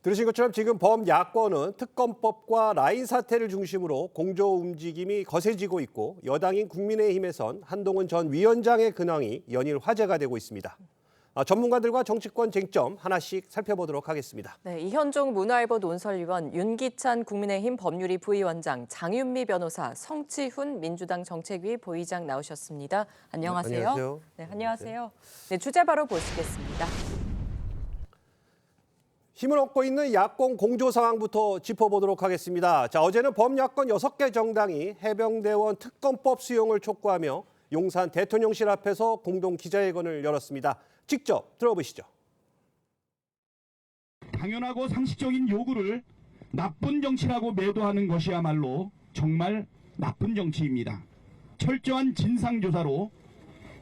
들으신 것처럼 지금 범야권은 특검법과 라인 사태를 중심으로 공조 움직임이 거세지고 있고 여당인 국민의힘에선 한동훈 전 위원장의 근황이 연일 화제가 되고 있습니다. 전문가들과 정치권 쟁점 하나씩 살펴보도록 하겠습니다. 네, 이현종 문화일보 논설위원, 윤기찬 국민의힘 법률위 부위원장, 장윤미 변호사, 성치훈 민주당 정책위 부의장 나오셨습니다. 안녕하세요. 안녕하세요. 네, 안녕하세요. 네, 주제 바로 보시겠습니다. 힘을 얻고 있는 야권 공조 상황부터 짚어보도록 하겠습니다. 어제는 범야권 6개 정당이 해병대원 특검법 수용을 촉구하며 용산 대통령실 앞에서 공동 기자회견을 열었습니다. 직접 들어보시죠. 당연하고 상식적인 요구를 나쁜 정치라고 매도하는 것이야말로 정말 나쁜 정치입니다. 철저한 진상조사로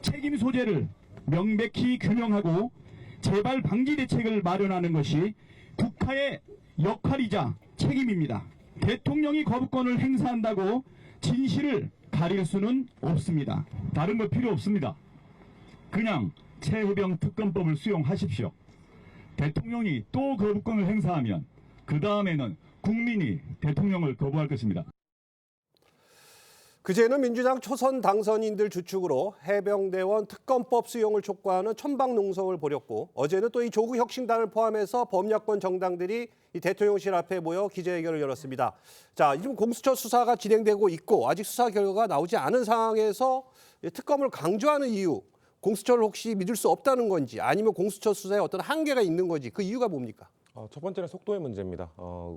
책임 소재를 명백히 규명하고 재발 방지 대책을 마련하는 것이 국가의 역할이자 책임입니다. 대통령이 거부권을 행사한다고 진실을 가릴 수는 없습니다. 다른 거 필요 없습니다. 그냥 최해병 특검법을 수용하십시오. 대통령이 또 거부권을 행사하면 그 다음에는 국민이 대통령을 거부할 것입니다. 그제는 민주당 초선 당선인들 주축으로 해병대원 특검법 수용을 촉구하는 천박농성을 벌였고 어제는 또 이 조국혁신당을 포함해서 범야권 정당들이 이 대통령실 앞에 모여 기자회견을 열었습니다. 지금 공수처 수사가 진행되고 있고 아직 수사 결과가 나오지 않은 상황에서 특검을 강조하는 이유, 공수처를 혹시 믿을 수 없다는 건지 아니면 공수처 수사에 어떤 한계가 있는 건지 그 이유가 뭡니까? 첫 번째는 속도의 문제입니다.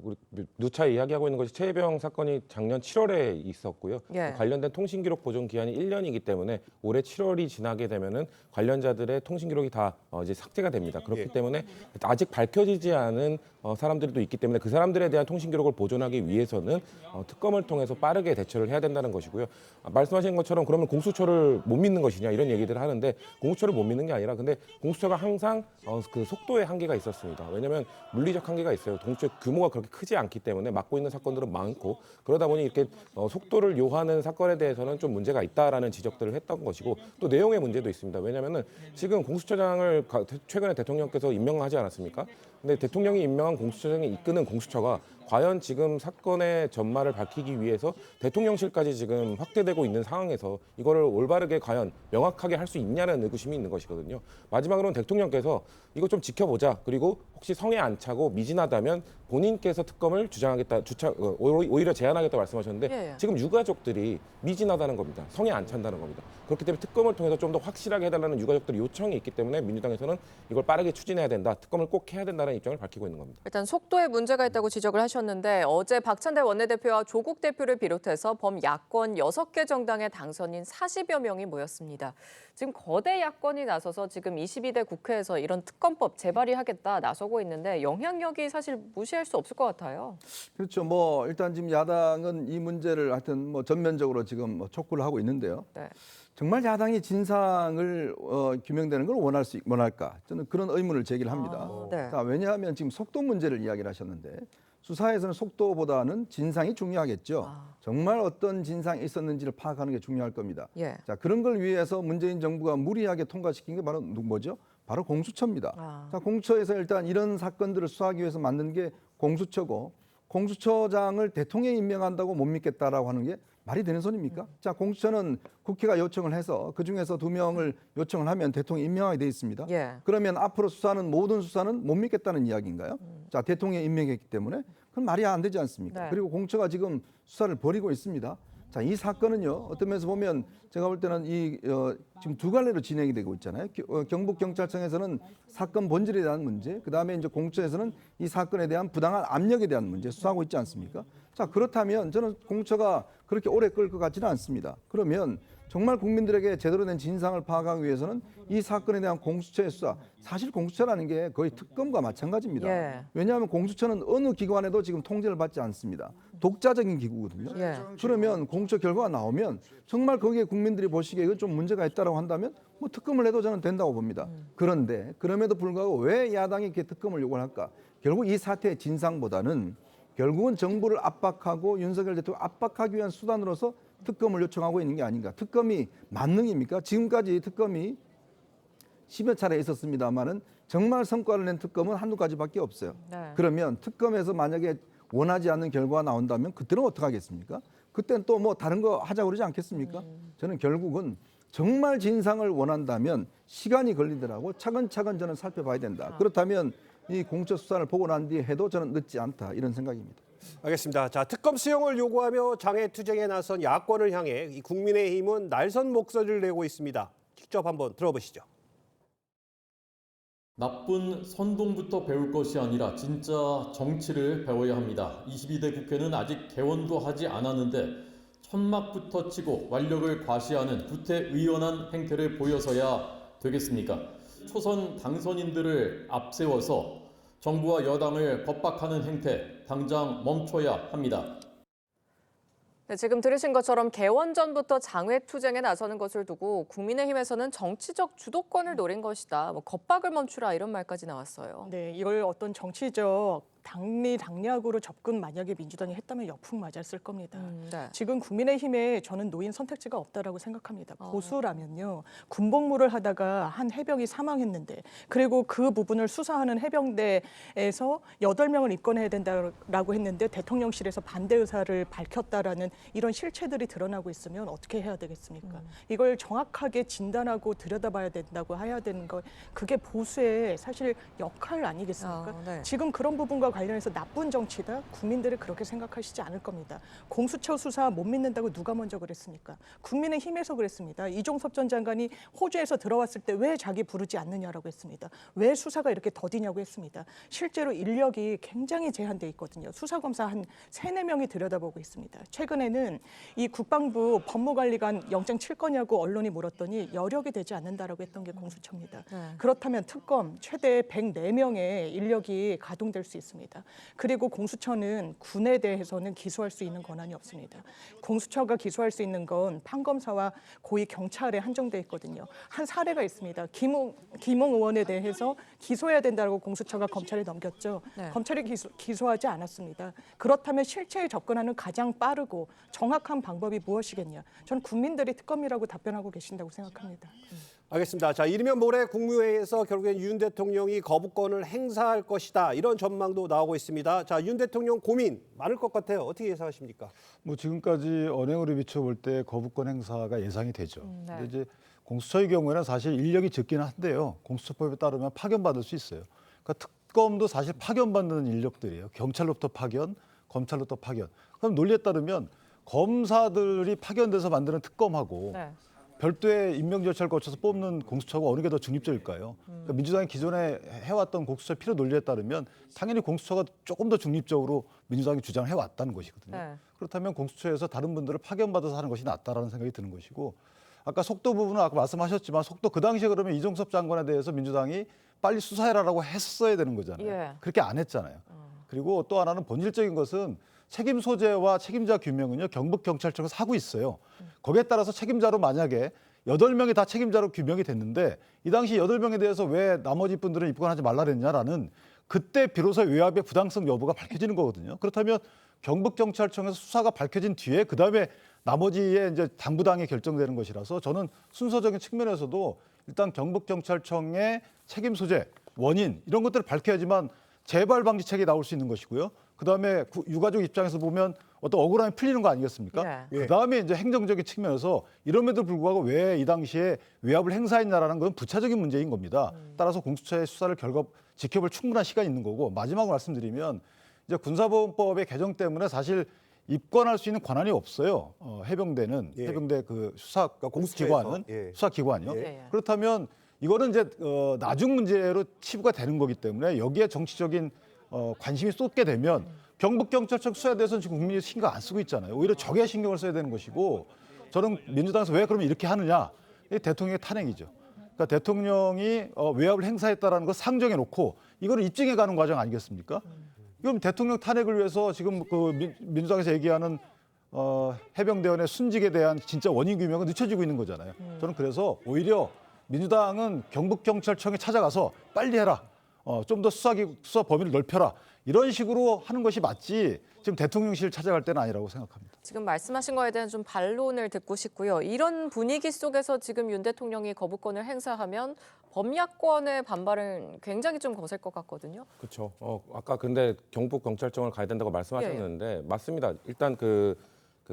우리 누차 이야기하고 있는 것이 최해병 사건이 작년 7월에 있었고요. 예. 관련된 통신기록 보존 기한이 1년이기 때문에 올해 7월이 지나게 되면은 관련자들의 통신기록이 다 이제 삭제가 됩니다. 그렇기 때문에 아직 밝혀지지 않은 사람들도 있기 때문에 그 사람들에 대한 통신기록을 보존하기 위해서는 특검을 통해서 빠르게 대처를 해야 된다는 것이고요. 말씀하신 것처럼 그러면 공수처를 못 믿는 것이냐 이런 얘기들을 하는데 공수처를 못 믿는 게 아니라 근데 공수처가 항상 그 속도의 한계가 있었습니다. 왜냐하면 물리적 한계가 있어요. 공수처 규모가 그렇게 크지 않기 때문에 맡고 있는 사건들은 많고 그러다 보니 이렇게 속도를 요하는 사건에 대해서는 좀 문제가 있다라는 지적들을 했던 것이고 또 내용의 문제도 있습니다. 왜냐하면은 지금 공수처장을 최근에 대통령께서 임명하지 않았습니까? 근데 대통령이 임명한 공수처장이 이끄는 공수처가 과연 지금 사건의 전말을 밝히기 위해서 대통령실까지 지금 확대되고 있는 상황에서 이거를 올바르게 과연 명확하게 할 수 있냐는 의구심이 있는 것이거든요. 마지막으로는 대통령께서 이거 좀 지켜보자. 그리고 혹시 성에 안 차고 미진하다면 본인께서 특검을 오히려 제안하겠다 말씀하셨는데 예. 지금 유가족들이 미진하다는 겁니다. 성에 안 찬다는 겁니다. 그렇기 때문에 특검을 통해서 좀 더 확실하게 해달라는 유가족들의 요청이 있기 때문에 민주당에서는 이걸 빠르게 추진해야 된다. 특검을 꼭 해야 된다는 입장을 밝히고 있는 겁니다. 일단 속도에 문제가 있다고 지적을 하셨는데 어제 박찬대 원내대표와 조국 대표를 비롯해서 범야권 6개 정당의 당선인 40여 명이 모였습니다. 지금 거대 야권이 나서서 지금 22대 국회에서 이런 특검법 재발의하겠다 나서고 있는데 영향력이 사실 무시할 수 없을 것 같아요. 그렇죠. 일단 지금 야당은 이 문제를 하여튼 전면적으로 지금 촉구를 하고 있는데요. 네. 정말 야당이 진상을 규명되는 걸 원할까? 저는 그런 의문을 제기를 합니다. 네. 왜냐하면 지금 속도 문제를 이야기를 하셨는데 수사에서는 속도보다는 진상이 중요하겠죠. 정말 어떤 진상이 있었는지를 파악하는 게 중요할 겁니다. 예. 그런 걸 위해서 문재인 정부가 무리하게 통과시킨 게 바로 뭐죠? 바로 공수처입니다. 공수처에서 일단 이런 사건들을 수사하기 위해서 만든 게 공수처고 공수처장을 대통령이 임명한다고 못 믿겠다라고 하는 게 말이 되는 소리입니까? 공수처는 국회가 요청을 해서 그중에서 2명을 요청을 하면 대통령이 임명하게 돼 있습니다. 예. 그러면 앞으로 모든 수사는 못 믿겠다는 이야기인가요? 대통령이 임명했기 때문에 그건 말이 안 되지 않습니까? 네. 그리고 공처가 지금 수사를 벌이고 있습니다. 이 사건은요, 어떤 면에서 보면 제가 볼 때는 지금 두 갈래로 진행이 되고 있잖아요. 경북경찰청에서는 사건 본질에 대한 문제, 그 다음에 이제 공처에서는 이 사건에 대한 부당한 압력에 대한 문제 수사하고 있지 않습니까? 그렇다면 저는 공처가 그렇게 오래 끌 것 같지는 않습니다. 그러면 정말 국민들에게 제대로 된 진상을 파악하기 위해서는 이 사건에 대한 공수처의 수사, 사실 공수처라는 게 거의 특검과 마찬가지입니다. 예. 왜냐하면 공수처는 어느 기관에도 지금 통제를 받지 않습니다. 독자적인 기구거든요. 예. 그러면 공수처 결과가 나오면 정말 거기에 국민들이 보시기에 이건 좀 문제가 있다고 한다면 특검을 해도 저는 된다고 봅니다. 그런데 그럼에도 불구하고 왜 야당이 이렇게 특검을 요구를 할까? 결국 이 사태의 진상보다는 결국은 정부를 압박하고 윤석열 대통령 압박하기 위한 수단으로서 특검을 요청하고 있는 게 아닌가. 특검이 만능입니까? 지금까지 특검이 10여 차례 있었습니다만은 정말 성과를 낸 특검은 한두 가지밖에 없어요. 네. 그러면 특검에서 만약에 원하지 않는 결과가 나온다면 그때는 어떡하겠습니까? 그때는 또 뭐 다른 거 하자고 그러지 않겠습니까? 저는 결국은 정말 진상을 원한다면 시간이 걸리더라고 차근차근 저는 살펴봐야 된다. 그렇다면 이 공적 수사를 보고 난 뒤에 해도 저는 늦지 않다 이런 생각입니다. 알겠습니다. 자, 특검 수용을 요구하며 장애 투쟁에 나선 야권을 향해 이 국민의힘은 날선 목소리를 내고 있습니다. 직접 한번 들어보시죠. 나쁜 선동부터 배울 것이 아니라 진짜 정치를 배워야 합니다. 22대 국회는 아직 개원도 하지 않았는데 천막부터 치고 완력을 과시하는 구태의연한 행태를 보여서야 되겠습니까? 초선 당선인들을 앞세워서 정부와 여당을 겁박하는 행태 당장 멈춰야 합니다. 네, 지금 들으신 것처럼 개원 전부터 장외 투쟁에 나서는 것을 두고 국민의힘에서는 정치적 주도권을 노린 것이다. 뭐 겁박을 멈추라 이런 말까지 나왔어요. 네, 이걸 어떤 정치적 당리당략으로 접근 만약에 민주당이 했다면 역풍 맞았을 겁니다. 네. 지금 국민의힘에 저는 노인 선택지가 없다라고 생각합니다. 보수라면요. 군복무를 하다가 한 해병이 사망했는데 그리고 그 부분을 수사하는 해병대에서 8명을 입건해야 된다라고 했는데 대통령실에서 반대 의사를 밝혔다라는 이런 실체들이 드러나고 있으면 어떻게 해야 되겠습니까? 이걸 정확하게 진단하고 들여다봐야 된다고 해야 되는 거 그게 보수의 사실 역할 아니겠습니까? 네. 지금 그런 부분과 관련해서 나쁜 정치다? 국민들이 그렇게 생각하시지 않을 겁니다. 공수처 수사 못 믿는다고 누가 먼저 그랬습니까? 국민의힘에서 그랬습니다. 이종섭 전 장관이 호주에서 들어왔을 때 왜 자기 부르지 않느냐라고 했습니다. 왜 수사가 이렇게 더디냐고 했습니다. 실제로 인력이 굉장히 제한돼 있거든요. 수사검사 한 3-4명이 들여다보고 있습니다. 최근에는 이 국방부 법무관리관 영장 칠 거냐고 언론이 물었더니 여력이 되지 않는다라고 했던 게 공수처입니다. 그렇다면 특검 최대 104명의 인력이 가동될 수 있습니다. 그리고 공수처는 군에 대해서는 기소할 수 있는 권한이 없습니다. 공수처가 기소할 수 있는 건 판검사와 고위 경찰에 한정돼 있거든요. 한 사례가 있습니다. 김웅 의원에 대해서 기소해야 된다고 공수처가 검찰에 넘겼죠. 네. 검찰이 기소하지 않았습니다. 그렇다면 실체에 접근하는 가장 빠르고 정확한 방법이 무엇이겠냐? 저는 국민들이 특검이라고 답변하고 계신다고 생각합니다. 알겠습니다. 자, 이르면 모레 국무회의에서 결국엔 윤 대통령이 거부권을 행사할 것이다. 이런 전망도 나오고 있습니다. 자, 윤 대통령 고민 많을 것 같아요. 어떻게 예상하십니까? 뭐 지금까지 언행으로 비춰볼 때 거부권 행사가 예상이 되죠. 네. 근데 이제 공수처의 경우에는 사실 인력이 적기는 한데요. 공수처법에 따르면 파견받을 수 있어요. 그러니까 특검도 사실 파견받는 인력들이에요. 경찰로부터 파견, 검찰로부터 파견. 그럼 논리에 따르면 검사들이 파견돼서 만드는 특검하고 네. 별도의 임명 절차를 거쳐서 뽑는 공수처가 어느 게 더 중립적일까요? 그러니까 민주당이 기존에 해왔던 공수처 필요 논리에 따르면 당연히 공수처가 조금 더 중립적으로 민주당이 주장을 해왔다는 것이거든요. 네. 그렇다면 공수처에서 다른 분들을 파견받아서 하는 것이 낫다라는 생각이 드는 것이고 아까 속도 부분은 아까 말씀하셨지만 속도 그 당시에 그러면 이종섭 장관에 대해서 민주당이 빨리 수사해라라고 했어야 되는 거잖아요. 예. 그렇게 안 했잖아요. 그리고 또 하나는 본질적인 것은 책임 소재와 책임자 규명은요 경북경찰청에서 하고 있어요. 거기에 따라서 책임자로 만약에 8명이 다 책임자로 규명이 됐는데 이 당시 8명에 대해서 왜 나머지 분들은 입건하지 말라 그랬냐라는 그때 비로소 외압의 부당성 여부가 밝혀지는 거거든요. 그렇다면 경북경찰청에서 수사가 밝혀진 뒤에 그다음에 나머지의 이제 당부당이 결정되는 것이라서 저는 순서적인 측면에서도 일단 경북경찰청의 책임 소재, 원인 이런 것들을 밝혀야지만 재발 방지책이 나올 수 있는 것이고요. 그다음에 유가족 입장에서 보면 어떤 억울함이 풀리는 거 아니겠습니까? 네. 그다음에 이제 행정적인 측면에서 이럼에도 불구하고 왜 이 당시에 외압을 행사했냐라는 건 부차적인 문제인 겁니다. 따라서 공수처의 수사를 지켜볼 충분한 시간이 있는 거고 마지막으로 말씀드리면 이제 군사보훈법의 개정 때문에 사실 입건할 수 있는 권한이 없어요. 해병대는 예. 해병대 그 수사 공수처에서. 기관은 예. 수사기관이요. 예. 그렇다면 이거는 이제 나중 문제로 치부가 되는 거기 때문에 여기에 정치적인 관심이 쏟게 되면 경북경찰청 수사에 대해서는 지금 국민이 신경 안 쓰고 있잖아요. 오히려 저게 신경을 써야 되는 것이고 저는 민주당에서 왜 그러면 이렇게 하느냐. 이게 대통령의 탄핵이죠. 그러니까 대통령이 외압을 행사했다라는 걸 상정해 놓고 이거를 입증해 가는 과정 아니겠습니까? 그럼 대통령 탄핵을 위해서 지금 그 민주당에서 얘기하는 해병대원의 순직에 대한 진짜 원인 규명은 늦춰지고 있는 거잖아요. 저는 그래서 오히려 민주당은 경북경찰청에 찾아가서 빨리 해라. 좀 더 수사 범위를 넓혀라 이런 식으로 하는 것이 맞지 지금 대통령실 찾아갈 때는 아니라고 생각합니다. 지금 말씀하신 거에 대한 좀 반론을 듣고 싶고요. 이런 분위기 속에서 지금 윤 대통령이 거부권을 행사하면 범야권의 반발은 굉장히 좀 거셀 것 같거든요. 그렇죠. 아까 근데 경북 경찰청을 가야 된다고 말씀하셨는데 맞습니다. 일단 그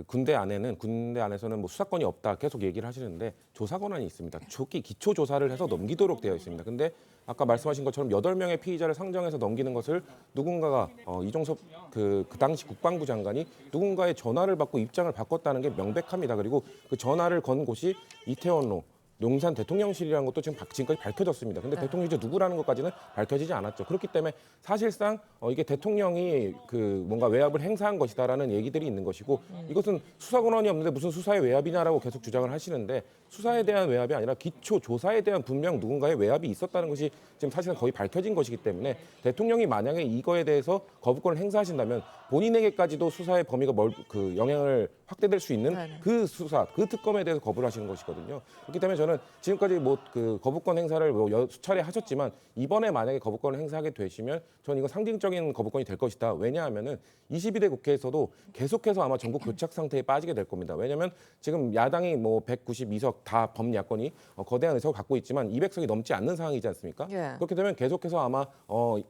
군대 안에서는 뭐 수사권이 없다 계속 얘기를 하시는데 조사 권한이 있습니다. 초기 기초 조사를 해서 넘기도록 되어 있습니다. 근데 아까 말씀하신 것처럼 8명의 피의자를 상정해서 넘기는 것을 누군가가 이종섭 그 당시 국방부 장관이 누군가의 전화를 받고 입장을 바꿨다는 게 명백합니다. 그리고 그 전화를 건 곳이 이태원로 용산 대통령실이라는 것도 지금까지 밝혀졌습니다. 근데 대통령이 누구라는 것까지는 밝혀지지 않았죠. 그렇기 때문에 사실상 이게 대통령이 그 뭔가 외압을 행사한 것이다라는 얘기들이 있는 것이고 이것은 수사 권한이 없는데 무슨 수사의 외압이냐라고 계속 주장을 하시는데 수사에 대한 외압이 아니라 기초 조사에 대한 분명 누군가의 외압이 있었다는 것이 지금 사실상 거의 밝혀진 것이기 때문에 대통령이 만약에 이거에 대해서 거부권을 행사하신다면 본인에게까지도 수사의 범위가 그 영향을 확대될 수 있는 그 수사, 그 특검에 대해서 거부를 하시는 것이거든요. 그렇기 때문에 저는 지금까지 뭐 그 거부권 행사를 수차례 하셨지만 이번에 만약에 거부권을 행사하게 되시면 저는 이거 상징적인 거부권이 될 것이다. 왜냐하면은 22대 국회에서도 계속해서 아마 전국 교착 상태에 빠지게 될 겁니다. 왜냐하면 지금 야당이 뭐 192석 다 범야권이 거대한 의석을 갖고 있지만 200석이 넘지 않는 상황이지 않습니까? 예. 그렇게 되면 계속해서 아마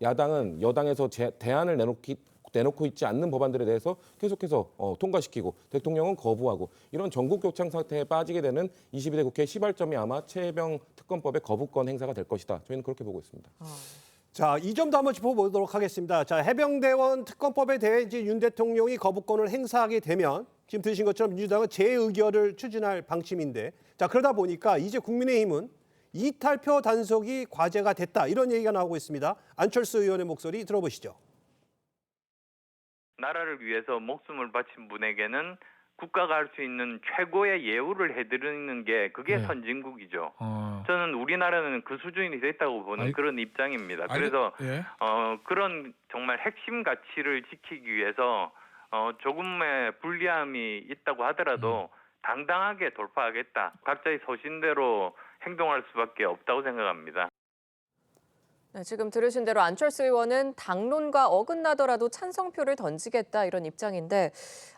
야당은 여당에서 대안을 내놓고 있지 않는 법안들에 대해서 계속해서 통과시키고 대통령은 거부하고 이런 전국 교착 상태에 빠지게 되는 22대 국회의 시발점이 아마 최혜병 특검법의 거부권 행사가 될 것이다. 저희는 그렇게 보고 있습니다. 자, 이 점도 한번 짚어보도록 하겠습니다. 자, 해병대원 특검법에 대해 이제 윤 대통령이 거부권을 행사하게 되면 지금 들으신 것처럼 민주당은 재의결을 추진할 방침인데 자, 그러다 보니까 이제 국민의힘은 이탈표 단속이 과제가 됐다 이런 얘기가 나오고 있습니다. 안철수 의원의 목소리 들어보시죠. 나라를 위해서 목숨을 바친 분에게는 국가가 할 수 있는 최고의 예우를 해드리는 게 그게 선진국이죠. 저는 우리나라는 그 수준이 됐다고 보는 그런 입장입니다. 그래서 그런 정말 핵심 가치를 지키기 위해서 조금의 불리함이 있다고 하더라도 당당하게 돌파하겠다. 각자의 소신대로 행동할 수밖에 없다고 생각합니다. 네, 지금 들으신 대로 안철수 의원은 당론과 어긋나더라도 찬성표를 던지겠다 이런 입장인데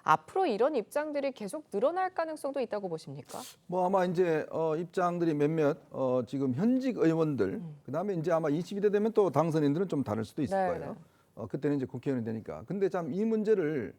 앞으로 이런 입장들이 계속 늘어날 가능성도 있다고 보십니까? 뭐 아마 이제 입장들이 몇몇 지금 현직 의원들 그다음에 이제 아마 22대 되면 또 당선인들은 좀 다를 수도 있을 거예요. 그때는 이제 국회의원이 되니까. 근데 참 이 문제를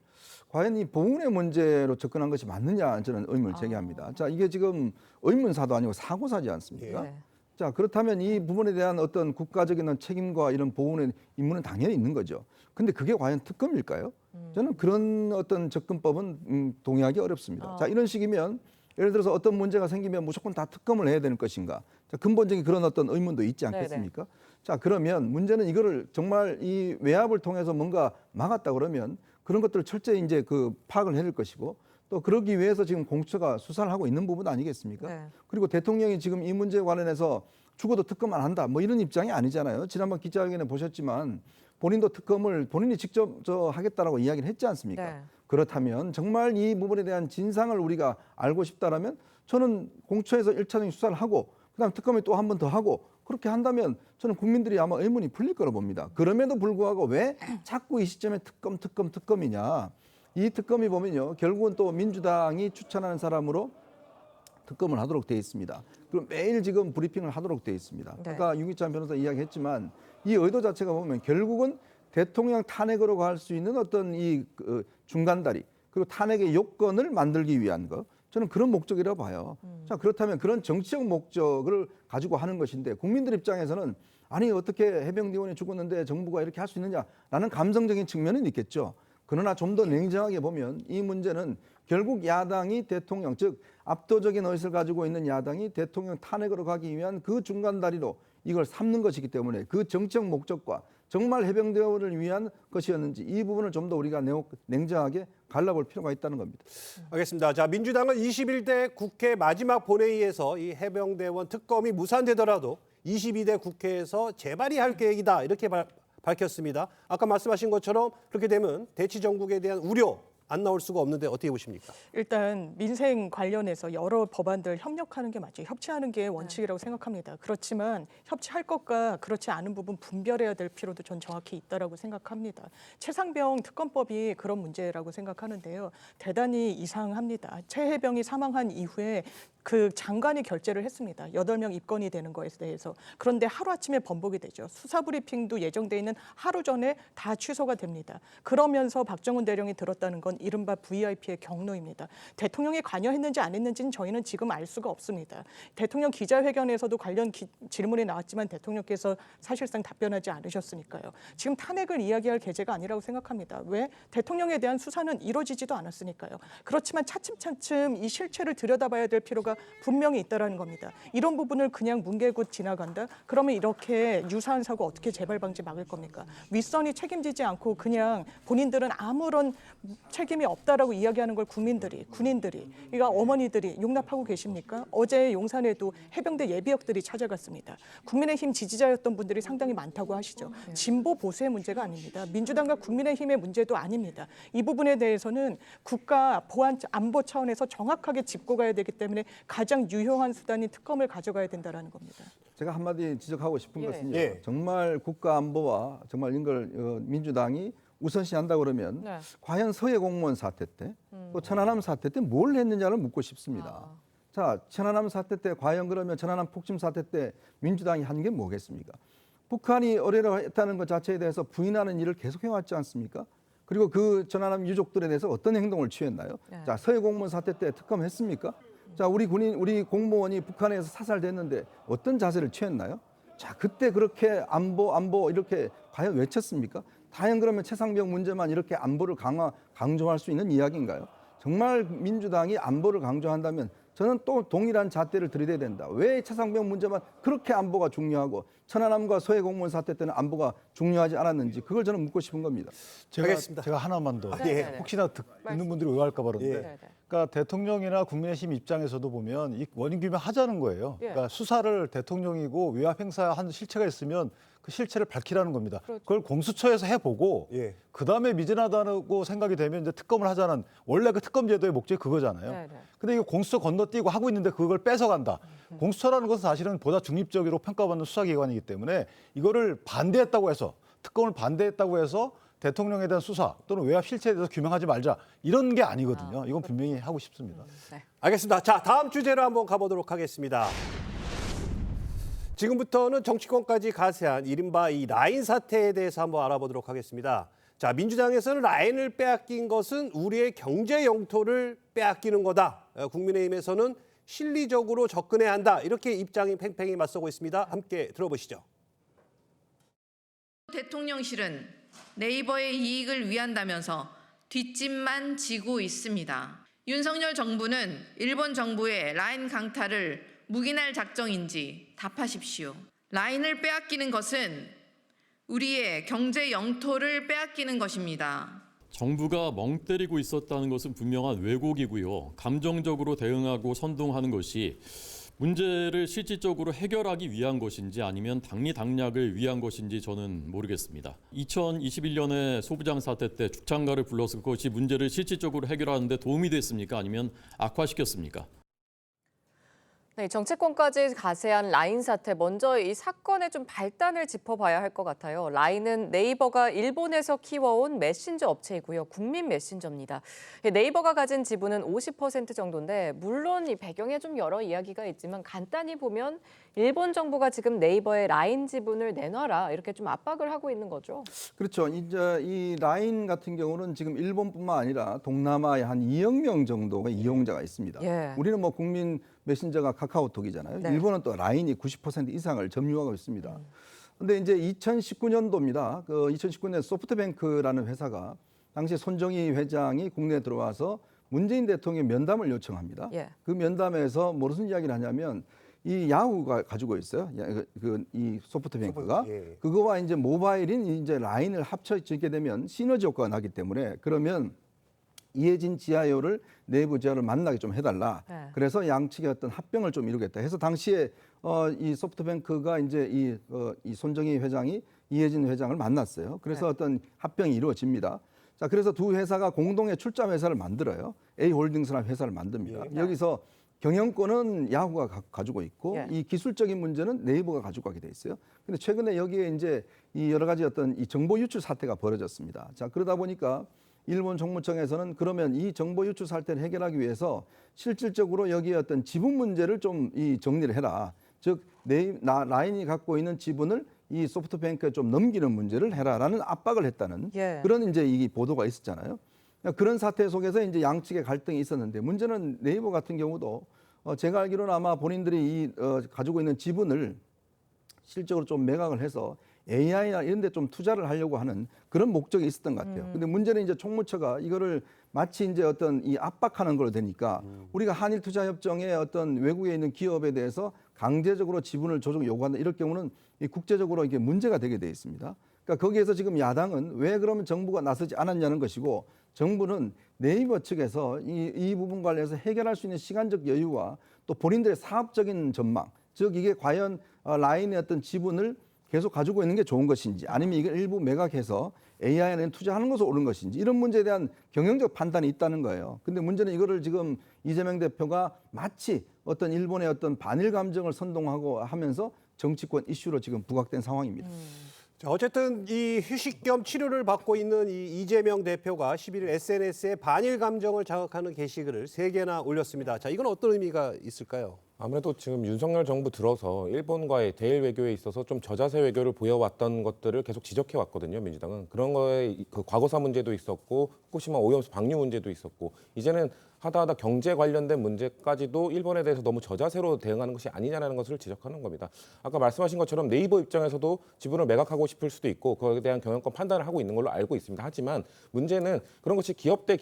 과연 이 보훈의 문제로 접근한 것이 맞느냐 저는 의문을 제기합니다. 자, 이게 지금 의문사도 아니고 사고사지 않습니까? 네. 자, 그렇다면 이 부분에 대한 어떤 국가적인 책임과 이런 보훈의 임무는 당연히 있는 거죠. 근데 그게 과연 특검일까요? 저는 그런 어떤 접근법은 동의하기 어렵습니다. 자, 이런 식이면 예를 들어서 어떤 문제가 생기면 무조건 다 특검을 해야 되는 것인가? 자, 근본적인 그런 어떤 의문도 있지 않겠습니까? 네네. 자, 그러면 문제는 이거를 정말 이 외압을 통해서 뭔가 막았다 그러면 그런 것들을 철저히 이제 그 파악을 해야 될 것이고 또 그러기 위해서 지금 공수처가 수사를 하고 있는 부분 아니겠습니까? 네. 그리고 대통령이 지금 이 문제에 관련해서 죽어도 특검 안 한다 뭐 이런 입장이 아니잖아요. 지난번 기자회견에 보셨지만 본인도 특검을 본인이 직접 하겠다라고 이야기를 했지 않습니까? 네. 그렇다면 정말 이 부분에 대한 진상을 우리가 알고 싶다라면 저는 공수처에서 1차적인 수사를 하고 그다음 특검이 또 한 번 더 하고 그렇게 한다면 저는 국민들이 아마 의문이 풀릴 거라고 봅니다. 그럼에도 불구하고 왜 자꾸 이 시점에 특검이냐? 이 특검이 보면요, 결국은 또 민주당이 추천하는 사람으로 특검을 하도록 되어 있습니다. 그럼 매일 지금 브리핑을 하도록 되어 있습니다. 네. 아까 윤기찬 변호사 이야기했지만 이 의도 자체가 보면 결국은 대통령 탄핵으로 갈 수 있는 어떤 이 중간다리 그리고 탄핵의 요건을 만들기 위한 거. 저는 그런 목적이라고 봐요. 자, 그렇다면 그런 정치적 목적을 가지고 하는 것인데 국민들 입장에서는 아니 어떻게 해병대원이 죽었는데 정부가 이렇게 할 수 있느냐라는 감성적인 측면은 있겠죠. 그러나 좀 더 냉정하게 보면 이 문제는 결국 야당이 대통령, 즉 압도적인 의석을 가지고 있는 야당이 대통령 탄핵으로 가기 위한 그 중간 다리로 이걸 삼는 것이기 때문에 그 정치적 목적과 정말 해병대원을 위한 것이었는지 이 부분을 좀 더 우리가 냉정하게 갈라볼 필요가 있다는 겁니다. 알겠습니다. 자, 민주당은 21대 국회 마지막 본회의에서 이 해병대원 특검이 무산되더라도 22대 국회에서 재발의할 계획이다 이렇게 밝혔습니다. 아까 말씀하신 것처럼 그렇게 되면 대치 정국에 대한 우려 안 나올 수가 없는데 어떻게 보십니까? 일단 민생 관련해서 여러 법안들 협력하는 게 맞죠. 협치하는 게 원칙이라고 생각합니다. 그렇지만 협치할 것과 그렇지 않은 부분 분별해야 될 필요도 전 정확히 있다라고 생각합니다. 최상병 특검법이 그런 문제라고 생각하는데요. 대단히 이상합니다. 최혜병이 사망한 이후에 그 장관이 결재를 했습니다. 8명 입건이 되는 것에 대해서. 그런데 하루아침에 번복이 되죠. 수사브리핑도 예정돼 있는 하루 전에 다 취소가 됩니다. 그러면서 박정훈 대령이 들었다는 건 이른바 VIP의 경로입니다. 대통령이 관여했는지 안 했는지는 저희는 지금 알 수가 없습니다. 대통령 기자회견에서도 관련 질문이 나왔지만 대통령께서 사실상 답변하지 않으셨으니까요. 지금 탄핵을 이야기할 계제가 아니라고 생각합니다. 왜? 대통령에 대한 수사는 이루어지지도 않았으니까요. 그렇지만 차츰차츰 이 실체를 들여다봐야 될 필요가 분명히 있다는 겁니다. 이런 부분을 그냥 뭉개고 지나간다? 그러면 이렇게 유사한 사고 어떻게 재발 방지 막을 겁니까? 윗선이 책임지지 않고 그냥 본인들은 아무런 책임이 없다라고 이야기하는 걸 국민들이, 군인들이, 그러니까 어머니들이 용납하고 계십니까? 어제 용산에도 해병대 예비역들이 찾아갔습니다. 국민의힘 지지자였던 분들이 상당히 많다고 하시죠. 진보 보수의 문제가 아닙니다. 민주당과 국민의힘의 문제도 아닙니다. 이 부분에 대해서는 국가 보안 안보 차원에서 정확하게 짚고 가야 되기 때문에 가장 유효한 수단인 특검을 가져가야 된다는 겁니다. 제가 한마디 지적하고 싶은 예. 것은요. 예. 정말 국가 안보와 정말 이걸 민주당이 우선시한다 그러면 네. 과연 서해 공무원 사태 때 또 천안함 사태 때 뭘 했느냐를 묻고 싶습니다. 자, 천안함 사태 때 과연 그러면 천안함 폭침 사태 때 민주당이 한 게 뭐겠습니까? 북한이 의뢰를 했다는 것 자체에 대해서 부인하는 일을 계속해왔지 않습니까? 그리고 그 천안함 유족들에 대해서 어떤 행동을 취했나요? 네. 자, 서해 공무원 사태 때 특검했습니까? 자, 우리 공무원이 북한에서 사살됐는데 어떤 자세를 취했나요? 자, 그때 그렇게 안보 이렇게 과연 외쳤습니까? 과연 그러면 최상병 문제만 이렇게 안보를 강조할 수 있는 이야기인가요? 정말 민주당이 안보를 강조한다면 저는 또 동일한 잣대를 들이대야 된다. 왜 최상병 문제만 그렇게 안보가 중요하고 천안함과 서해 공무원 사태 때는 안보가 중요하지 않았는지 그걸 저는 묻고 싶은 겁니다. 알겠습니다. 제가 하나만 더. 예. 혹시나 듣는 분들이 의아할까 봐 그러는데. 네. 그러니까 대통령이나 국민의힘 입장에서도 보면 이 원인 규명하자는 거예요. 예. 그러니까 수사를 대통령이고 외압 행사한 실체가 있으면 그 실체를 밝히라는 겁니다. 그걸 공수처에서 해보고 예. 그다음에 미진하다고 생각이 되면 이제 특검을 하자는 원래 그 특검 제도의 목적이 그거잖아요. 네. 근데 이거 공수처 건너뛰고 하고 있는데 그걸 뺏어간다. 공수처라는 것은 사실은 보다 중립적으로 평가받는 수사기관이기 때문에 이거를 반대했다고 해서 특검을 반대했다고 해서 대통령에 대한 수사 또는 외압 실체에 대해서 규명하지 말자 이런 게 아니거든요. 이건 분명히 하고 싶습니다. 네. 알겠습니다. 자, 다음 주제로 한번 가보도록 하겠습니다. 지금부터는 정치권까지 가세한 이른바 이 라인 사태에 대해서 한번 알아보도록 하겠습니다. 자, 민주당에서는 라인을 빼앗긴 것은 우리의 경제 영토를 빼앗기는 거다. 국민의힘에서는 실리적으로 접근해야 한다. 이렇게 입장이 팽팽히 맞서고 있습니다. 함께 들어보시죠. 대통령실은 네이버의 이익을 위한다면서 뒷짐만 지고 있습니다. 윤석열 정부는 일본 정부의 라인 강탈을 묵인할 작정인지 답하십시오. 라인을 빼앗기는 것은 우리의 경제 영토를 빼앗기는 것입니다. 정부가 멍 때리고 있었다는 것은 분명한 왜곡이고요. 감정적으로 대응하고 선동하는 것이 문제를 실질적으로 해결하기 위한 것인지 아니면 당리당략을 위한 것인지 저는 모르겠습니다. 2021년에 소부장 사태 때 죽창가를 불러서 그것이 문제를 실질적으로 해결하는 데 도움이 됐습니까? 아니면 악화시켰습니까? 네, 정치권까지 가세한 라인 사태, 먼저 이 사건의 좀 발단을 짚어봐야 할 것 같아요. 라인은 네이버가 일본에서 키워온 메신저 업체이고요. 국민 메신저입니다. 네이버가 가진 지분은 50% 정도인데 물론 이 배경에 좀 여러 이야기가 있지만 간단히 보면 일본 정부가 지금 네이버의 라인 지분을 내놔라 이렇게 좀 압박을 하고 있는 거죠. 그렇죠. 이제 이 라인 같은 경우는 지금 일본뿐만 아니라 동남아에 한 2억 명 정도의 이용자가 있습니다. 예. 우리는 뭐 국민 메신저가 카카오톡이잖아요. 네. 일본은 또 라인이 90% 이상을 점유하고 있습니다. 그런데 이제 2019년도입니다. 그 2019년 소프트뱅크라는 회사가 당시 손정희 회장이 국내에 들어와서 문재인 대통령 면담을 요청합니다. 예. 그 면담에서 무슨 이야기를 하냐면 이 야후가 가지고 있어요. 이 소프트뱅크가 예. 그거와 이제 모바일인 이제 라인을 합쳐지게 되면 시너지 효과가 나기 때문에 그러면 이해진 지하요를 내부 지하를 만나게 좀 해달라. 네. 그래서 양측의 어떤 합병을 좀 이루겠다. 해서 당시에 이 소프트뱅크가 이제 이 손정희 회장이 이해진 회장을 만났어요. 그래서 네. 어떤 합병이 이루어집니다. 자, 그래서 두 회사가 공동의 출자매 회사를 만들어요. A홀딩스라는 회사를 만듭니다. 여기서 경영권은 야후가 가지고 있고 이 기술적인 문제는 네이버가 가지고 가게 돼 있어요. 근데 최근에 여기에 이제 이 여러 가지 어떤 이 정보 유출 사태가 벌어졌습니다. 자, 그러다 보니까 일본 정무청에서는 그러면 이 정보 유출 사태를 해결하기 위해서 실질적으로 여기에 어떤 지분 문제를 좀 이 정리를 해라. 즉, 라인이 갖고 있는 지분을 이 소프트뱅크에 좀 넘기는 문제를 해라라는 압박을 했다는 그런 이제 이 보도가 있었잖아요. 그런 사태 속에서 이제 양측의 갈등이 있었는데 문제는 네이버 같은 경우도 제가 알기로는 아마 본인들이 가지고 있는 지분을 실적으로 좀 매각을 해서 AI나 이런 데 좀 투자를 하려고 하는 그런 목적이 있었던 것 같아요. 근데 문제는 이제 총무처가 이거를 마치 이제 어떤 이 압박하는 걸로 되니까 우리가 한일 투자 협정에 어떤 외국에 있는 기업에 대해서 강제적으로 지분을 조정 요구한다 이럴 경우는 이 국제적으로 이게 문제가 되게 돼 있습니다. 그러니까 거기에서 지금 야당은 왜 그러면 정부가 나서지 않았냐는 것이고 정부는 네이버 측에서 이 부분 관련해서 해결할 수 있는 시간적 여유와 또 본인들의 사업적인 전망, 즉 이게 과연 라인의 어떤 지분을 계속 가지고 있는 게 좋은 것인지 아니면 이걸 일부 매각해서 AI에 투자하는 것으로 옳은 것인지 이런 문제에 대한 경영적 판단이 있다는 거예요. 근데 문제는 이거를 지금 이재명 대표가 마치 어떤 일본의 어떤 반일 감정을 선동하고 하면서 정치권 이슈로 지금 부각된 상황입니다. 자, 어쨌든 이 휴식 겸 치료를 받고 있는 이 이재명 대표가 11일 SNS에 반일 감정을 자극하는 게시글을 3개나 올렸습니다. 자, 이건 어떤 의미가 있을까요? 아무래도 지금 윤석열 정부 들어서 일본과의 대일 외교에 있어서 좀 저자세 외교를 보여왔던 것들을 계속 지적해 왔거든요. 민주당은 그런 거에 그 과거사 문제도 있었고 후쿠시마 오염수 방류 문제도 있었고 이제는 하다 경제 관련된 문제까지도 일본에 대해서 너무 저자세로 대응하는 것이 아니냐라는 것을 지적하는 겁니다. 아까 말씀하신 것처럼 네이버 입장에서도 지분을 매각하고 싶을 수도 있고 그거에 대한 경영권 판단을 하고 있는 걸로 알고 있습니다. 하지만 문제는 그런 것이 기업 대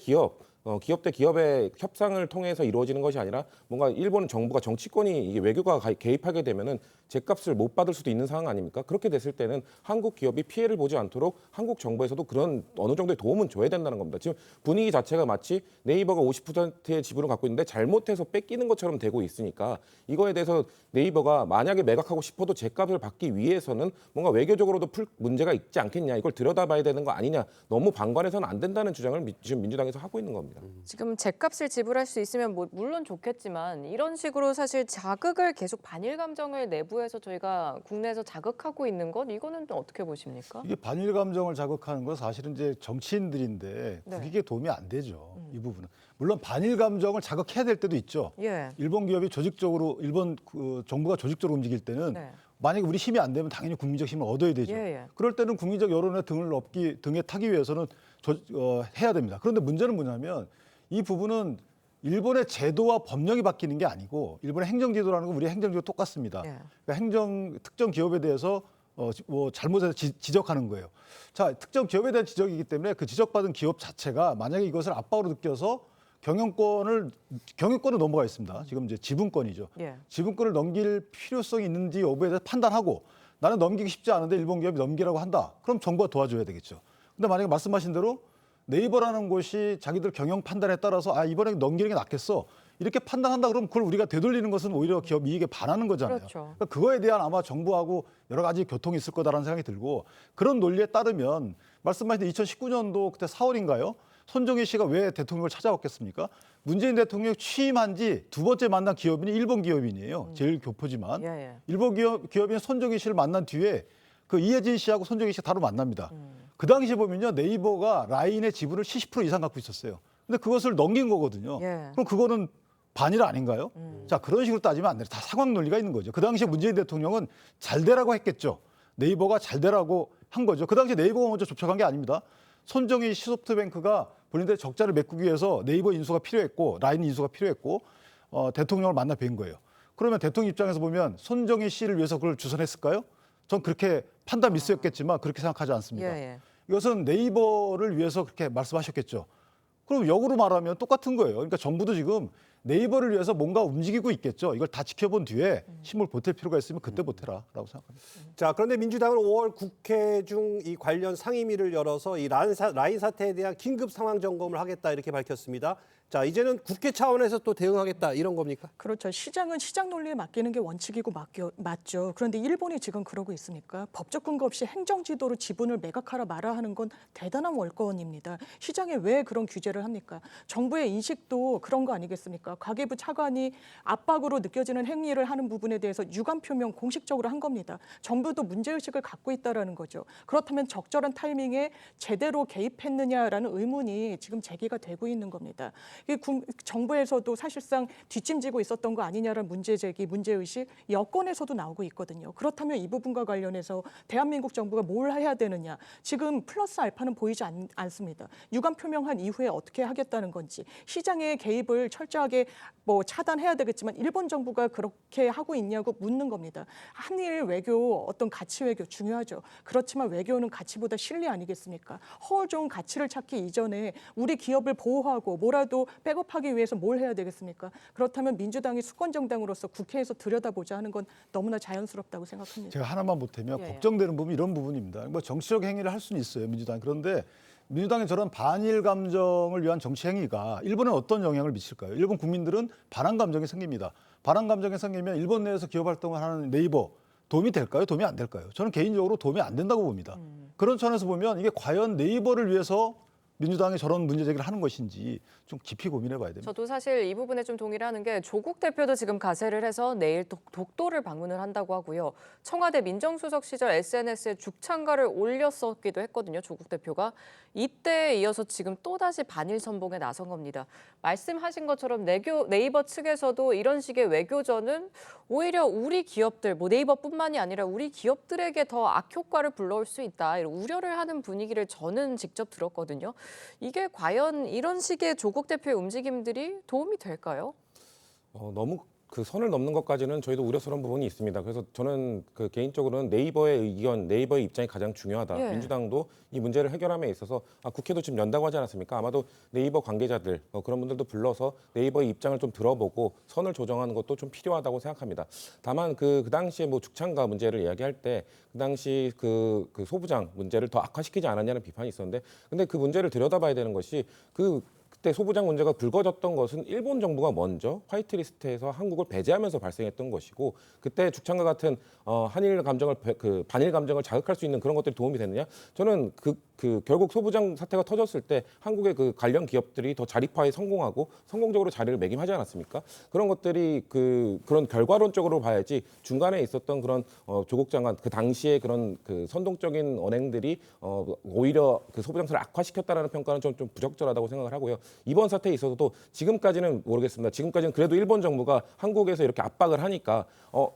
기업의 협상을 통해서 이루어지는 것이 아니라 뭔가 일본 정부가 정치권이 이게 외교가 개입하게 되면은 제값을 못 받을 수도 있는 상황 아닙니까? 그렇게 됐을 때는 한국 기업이 피해를 보지 않도록 한국 정부에서도 그런 어느 정도의 도움은 줘야 된다는 겁니다. 지금 분위기 자체가 마치 네이버가 50%의 지분을 갖고 있는데 잘못해서 뺏기는 것처럼 되고 있으니까 이거에 대해서 네이버가 만약에 매각하고 싶어도 제값을 받기 위해서는 뭔가 외교적으로도 풀 문제가 있지 않겠냐 이걸 들여다봐야 되는 거 아니냐 너무 방관해서는 안 된다는 주장을 지금 민주당에서 하고 있는 겁니다. 지금 제값을 지불할 수 있으면 물론 좋겠지만 이런 식으로 사실 자극을 계속 반일 감정을 내부에서 저희가 국내에서 자극하고 있는 것 이거는 또 어떻게 보십니까? 이게 반일 감정을 자극하는 건 사실은 이제 정치인들인데 국익에 도움이 안 되죠. 이 부분은. 물론 반일 감정을 자극해야 될 때도 있죠. 일본 기업이 조직적으로 일본 정부가 조직적으로 움직일 때는 만약에 우리 힘이 안 되면 당연히 국민적 힘을 얻어야 되죠. 그럴 때는 국민적 여론의 등에 타기 위해서는 해야 됩니다. 그런데 문제는 뭐냐면 이 부분은 일본의 제도와 법령이 바뀌는 게 아니고 일본의 행정제도라는 건 우리의 행정제도 똑같습니다. 그러니까 특정 기업에 대해서 잘못해서 지적하는 거예요. 자, 특정 기업에 대한 지적이기 때문에 그 지적받은 기업 자체가 만약에 이것을 압박으로 느껴서 경영권을 넘어가 있습니다. 지금 이제 지분권이죠. 지분권을 넘길 필요성이 있는지 여부에 대해서 판단하고 나는 넘기기 쉽지 않은데 일본 기업이 넘기라고 한다. 그럼 정부가 도와줘야 되겠죠. 근데 만약에 말씀하신 대로 네이버라는 곳이 자기들 경영 판단에 따라서 이번에 넘기는 게 낫겠어. 이렇게 판단한다 그러면 그걸 우리가 되돌리는 것은 오히려 기업 이익에 반하는 거잖아요. 그러니까 그거에 대한 아마 정부하고 여러 가지 교통이 있을 거다라는 생각이 들고 그런 논리에 따르면 말씀하신 2019년도 그때 4월인가요? 손정희 씨가 왜 대통령을 찾아왔겠습니까? 문재인 대통령 취임한 지 2번째 만난 기업인이 일본 기업인이에요. 제일 교포지만. 일본 기업인 손정희 씨를 만난 뒤에 그 이혜진 씨하고 손정희 씨가 바로 만납니다. 그 당시 보면요. 네이버가 라인의 지분을 70% 이상 갖고 있었어요. 근데 그것을 넘긴 거거든요. 그럼 그거는 반일 아닌가요? 자, 그런 식으로 따지면 안 돼요. 다 상황 논리가 있는 거죠. 그 당시에 문재인 대통령은 잘 되라고 했겠죠. 네이버가 잘 되라고 한 거죠. 그 당시에 네이버가 먼저 접촉한 게 아닙니다. 손정희 시소프트뱅크가 본인들의 적자를 메꾸기 위해서 네이버 인수가 필요했고 라인 인수가 필요했고 대통령을 만나 뵌 거예요. 그러면 대통령 입장에서 보면 손정희 씨를 위해서 그걸 주선했을까요? 전 그렇게 판단 미스였겠지만 그렇게 생각하지 않습니다. 이것은 네이버를 위해서 그렇게 말씀하셨겠죠. 그럼 역으로 말하면 똑같은 거예요. 그러니까 정부도 지금 네이버를 위해서 뭔가 움직이고 있겠죠. 이걸 다 지켜본 뒤에 힘을 보탤 필요가 있으면 그때 보태라라고 생각합니다. 자, 그런데 민주당은 5월 국회 중 이 관련 상임위를 열어서 이 라인 사태에 대한 긴급 상황 점검을 하겠다 이렇게 밝혔습니다. 자, 이제는 국회 차원에서 또 대응하겠다 이런 겁니까? 그렇죠. 시장은 시장 논리에 맡기는 게 원칙이고 맞죠. 그런데 일본이 지금 그러고 있습니까? 법적 근거 없이 행정지도로 지분을 매각하라 마라 하는 건 대단한 월권입니다. 시장에 왜 그런 규제를 합니까? 정부의 인식도 그런 거 아니겠습니까? 가계부 차관이 압박으로 느껴지는 행위를 하는 부분에 대해서 유감 표명 공식적으로 한 겁니다. 정부도 문제의식을 갖고 있다라는 거죠. 그렇다면 적절한 타이밍에 제대로 개입했느냐라는 의문이 지금 제기가 되고 있는 겁니다. 정부에서도 사실상 뒷짐지고 있었던 거 아니냐라는 문제 제기, 문제의식 여권에서도 나오고 있거든요. 그렇다면 이 부분과 관련해서 대한민국 정부가 뭘 해야 되느냐. 지금 플러스 알파는 보이지 않습니다. 유감 표명한 이후에 어떻게 하겠다는 건지 시장의 개입을 철저하게 차단해야 되겠지만 일본 정부가 그렇게 하고 있냐고 묻는 겁니다. 한일 외교 어떤 가치 외교 중요하죠. 그렇지만 외교는 가치보다 실리 아니겠습니까? 허울 좋은 가치를 찾기 이전에 우리 기업을 보호하고 뭐라도 백업하기 위해서 뭘 해야 되겠습니까? 그렇다면 민주당이 수권 정당으로서 국회에서 들여다보자 하는 건 너무나 자연스럽다고 생각합니다. 제가 하나만 보태면 예. 걱정되는 부분이 이런 부분입니다. 뭐 정치적 행위를 할 수는 있어요, 민주당. 그런데 민주당의 저런 반일 감정을 위한 정치 행위가 일본에 어떤 영향을 미칠까요? 일본 국민들은 반한 감정이 생깁니다. 반한 감정이 생기면 일본 내에서 기업 활동을 하는 네이버 도움이 될까요? 도움이 안 될까요? 저는 개인적으로 도움이 안 된다고 봅니다. 그런 차원에서 보면 이게 과연 네이버를 위해서 민주당이 저런 문제 제기를 하는 것인지 좀 깊이 고민해 봐야 됩니다. 저도 사실 이 부분에 좀 동의를 하는 게 조국 대표도 지금 가세를 해서 내일 독도를 방문을 한다고 하고요. 청와대 민정수석 시절 SNS에 죽창가를 올렸었기도 했거든요. 조국 대표가. 이때에 이어서 지금 또다시 반일 선봉에 나선 겁니다. 말씀하신 것처럼 네이버 측에서도 이런 식의 외교전은 오히려 우리 기업들, 네이버뿐만이 아니라 우리 기업들에게 더 악효과를 불러올 수 있다. 이런 우려를 하는 분위기를 저는 직접 들었거든요. 이게 과연 이런 식의 조국 대표의 움직임들이 도움이 될까요? 너무 그 선을 넘는 것까지는 저희도 우려스러운 부분이 있습니다. 그래서 저는 그 개인적으로는 네이버의 의견, 네이버의 입장이 가장 중요하다. 예. 민주당도 이 문제를 해결함에 있어서 국회도 지금 연다고 하지 않았습니까? 아마도 네이버 관계자들 그런 분들도 불러서 네이버의 입장을 좀 들어보고 선을 조정하는 것도 좀 필요하다고 생각합니다. 다만 그 당시에 뭐 죽창가 문제를 이야기할 때 그 당시 그 소부장 문제를 더 악화시키지 않았냐는 비판이 있었는데, 근데 그 문제를 들여다봐야 되는 것이 그때 소부장 문제가 불거졌던 것은 일본 정부가 먼저 화이트리스트에서 한국을 배제하면서 발생했던 것이고, 그때 죽창가 같은 한일 감정을 반일 감정을 자극할 수 있는 그런 것들이 도움이 됐느냐? 저는 결국 소부장 사태가 터졌을 때 한국의 그 관련 기업들이 더 자립화에 성공하고 성공적으로 자리를 매김하지 않았습니까? 그런 것들이 그런 결과론적으로 봐야지 중간에 있었던 그런 조국 장관 그 당시에 그런 그 선동적인 언행들이 오히려 그 소부장사를 악화시켰다라는 평가는 좀 부적절하다고 생각을 하고요. 이번 사태에 있어서도 지금까지는 모르겠습니다. 지금까지는 그래도 일본 정부가 한국에서 이렇게 압박을 하니까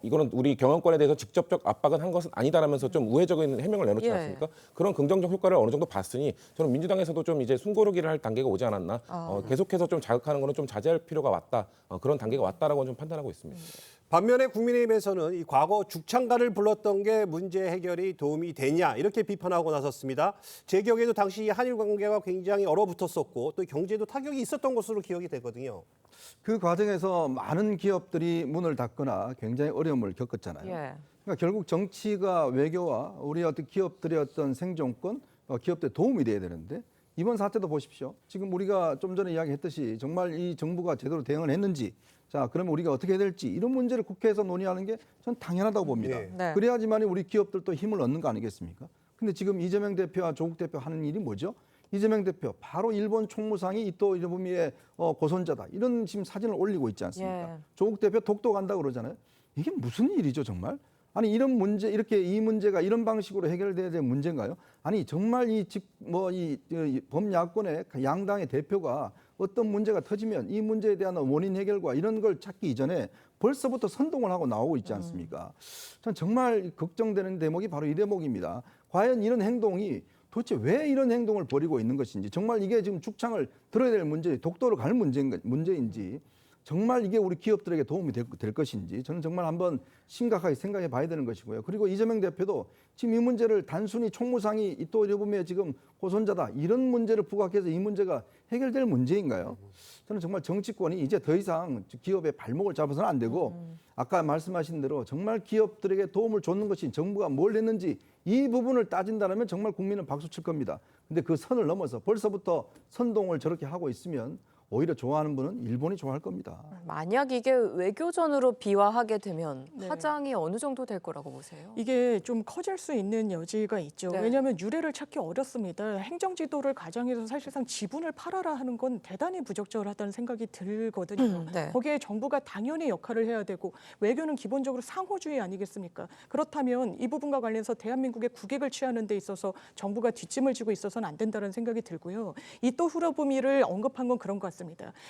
이거는 우리 경영권에 대해서 직접적 압박은 한 것은 아니다라면서 좀 우회적인 해명을 내놓지 예. 않습니까? 그런 긍정적 효과를 어느 정도 봤으니 저는 민주당에서도 좀 이제 숨고르기를 할 단계가 오지 않았나. 계속해서 좀 자극하는 거는 좀 자제할 필요가 왔다. 그런 단계가 왔다라고 좀 판단하고 있습니다. 반면에 국민의힘에서는 이 과거 죽창가를 불렀던 게 문제 해결이 도움이 되냐 이렇게 비판하고 나섰습니다. 제 기억에도 당시 한일 관계가 굉장히 얼어붙었었고 또 경제도 타격이 있었던 것으로 기억이 되거든요. 그 과정에서 많은 기업들이 문을 닫거나 굉장히 어려움을 겪었잖아요. 예. 그러니까 결국 정치가 외교와 우리 어떤 기업들의 어떤 생존권, 기업들에 도움이 돼야 되는데 이번 사태도 보십시오. 지금 우리가 좀 전에 이야기했듯이 정말 이 정부가 제대로 대응을 했는지, 자 그러면 우리가 어떻게 해야 될지 이런 문제를 국회에서 논의하는 게 전 당연하다고 봅니다. 네. 그래야지만 우리 기업들도 힘을 얻는 거 아니겠습니까? 근데 지금 이재명 대표와 조국 대표 하는 일이 뭐죠? 이재명 대표 바로 일본 총무상이 또 일본미의 고손자다 이런 지금 사진을 올리고 있지 않습니까? 예. 조국 대표 독도 간다 그러잖아요. 이게 무슨 일이죠 정말? 아니 이런 문제 이렇게 이 문제가 이런 방식으로 해결돼야 될 문제인가요? 아니 정말 이 범야권의 양당의 대표가 어떤 문제가 터지면 이 문제에 대한 원인 해결과 이런 걸 찾기 이전에 벌써부터 선동을 하고 나오고 있지 않습니까? 전 정말 걱정되는 대목이 바로 이 대목입니다. 과연 이런 행동이 도대체 왜 이런 행동을 벌이고 있는 것인지, 정말 이게 지금 죽창을 들어야 될 문제, 독도를 갈 문제인지 정말 이게 우리 기업들에게 도움이 될 것인지 저는 정말 한번 심각하게 생각해 봐야 되는 것이고요. 그리고 이재명 대표도 지금 이 문제를 단순히 총무상이 이또 일본에 지금 호손자다 이런 문제를 부각해서 이 문제가 해결될 문제인가요? 저는 정말 정치권이 이제 더 이상 기업의 발목을 잡아서는 안 되고 아까 말씀하신 대로 정말 기업들에게 도움을 줬는 것이 정부가 뭘 했는지 이 부분을 따진다면 정말 국민은 박수 칠 겁니다. 근데 그 선을 넘어서 벌써부터 선동을 저렇게 하고 있으면 오히려 좋아하는 분은 일본이 좋아할 겁니다. 만약 이게 외교전으로 비화하게 되면 네. 파장이 어느 정도 될 거라고 보세요? 이게 좀 커질 수 있는 여지가 있죠. 네. 왜냐하면 유례를 찾기 어렵습니다. 행정지도를 가정해서 사실상 지분을 팔아라 하는 건 대단히 부적절하다는 생각이 들거든요. 네. 거기에 정부가 당연히 역할을 해야 되고 외교는 기본적으로 상호주의 아니겠습니까? 그렇다면 이 부분과 관련해서 대한민국의 국익을 취하는 데 있어서 정부가 뒷짐을 지고 있어서는 안 된다는 생각이 들고요. 이또 히로부미를 언급한 건 그런 것 같습니다.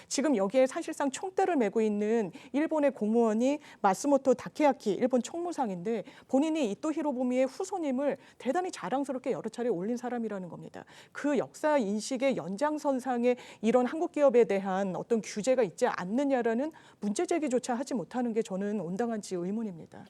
지금 여기에 사실상 총대를 메고 있는 일본의 공무원이 마스모토 다케야키 일본 총무상인데 본인이 이또 히로부미의 후손임을 대단히 자랑스럽게 여러 차례 올린 사람이라는 겁니다. 그 역사 인식의 연장선상에 이런 한국 기업에 대한 어떤 규제가 있지 않느냐라는 문제 제기조차 하지 못하는 게 저는 온당한지 의문입니다.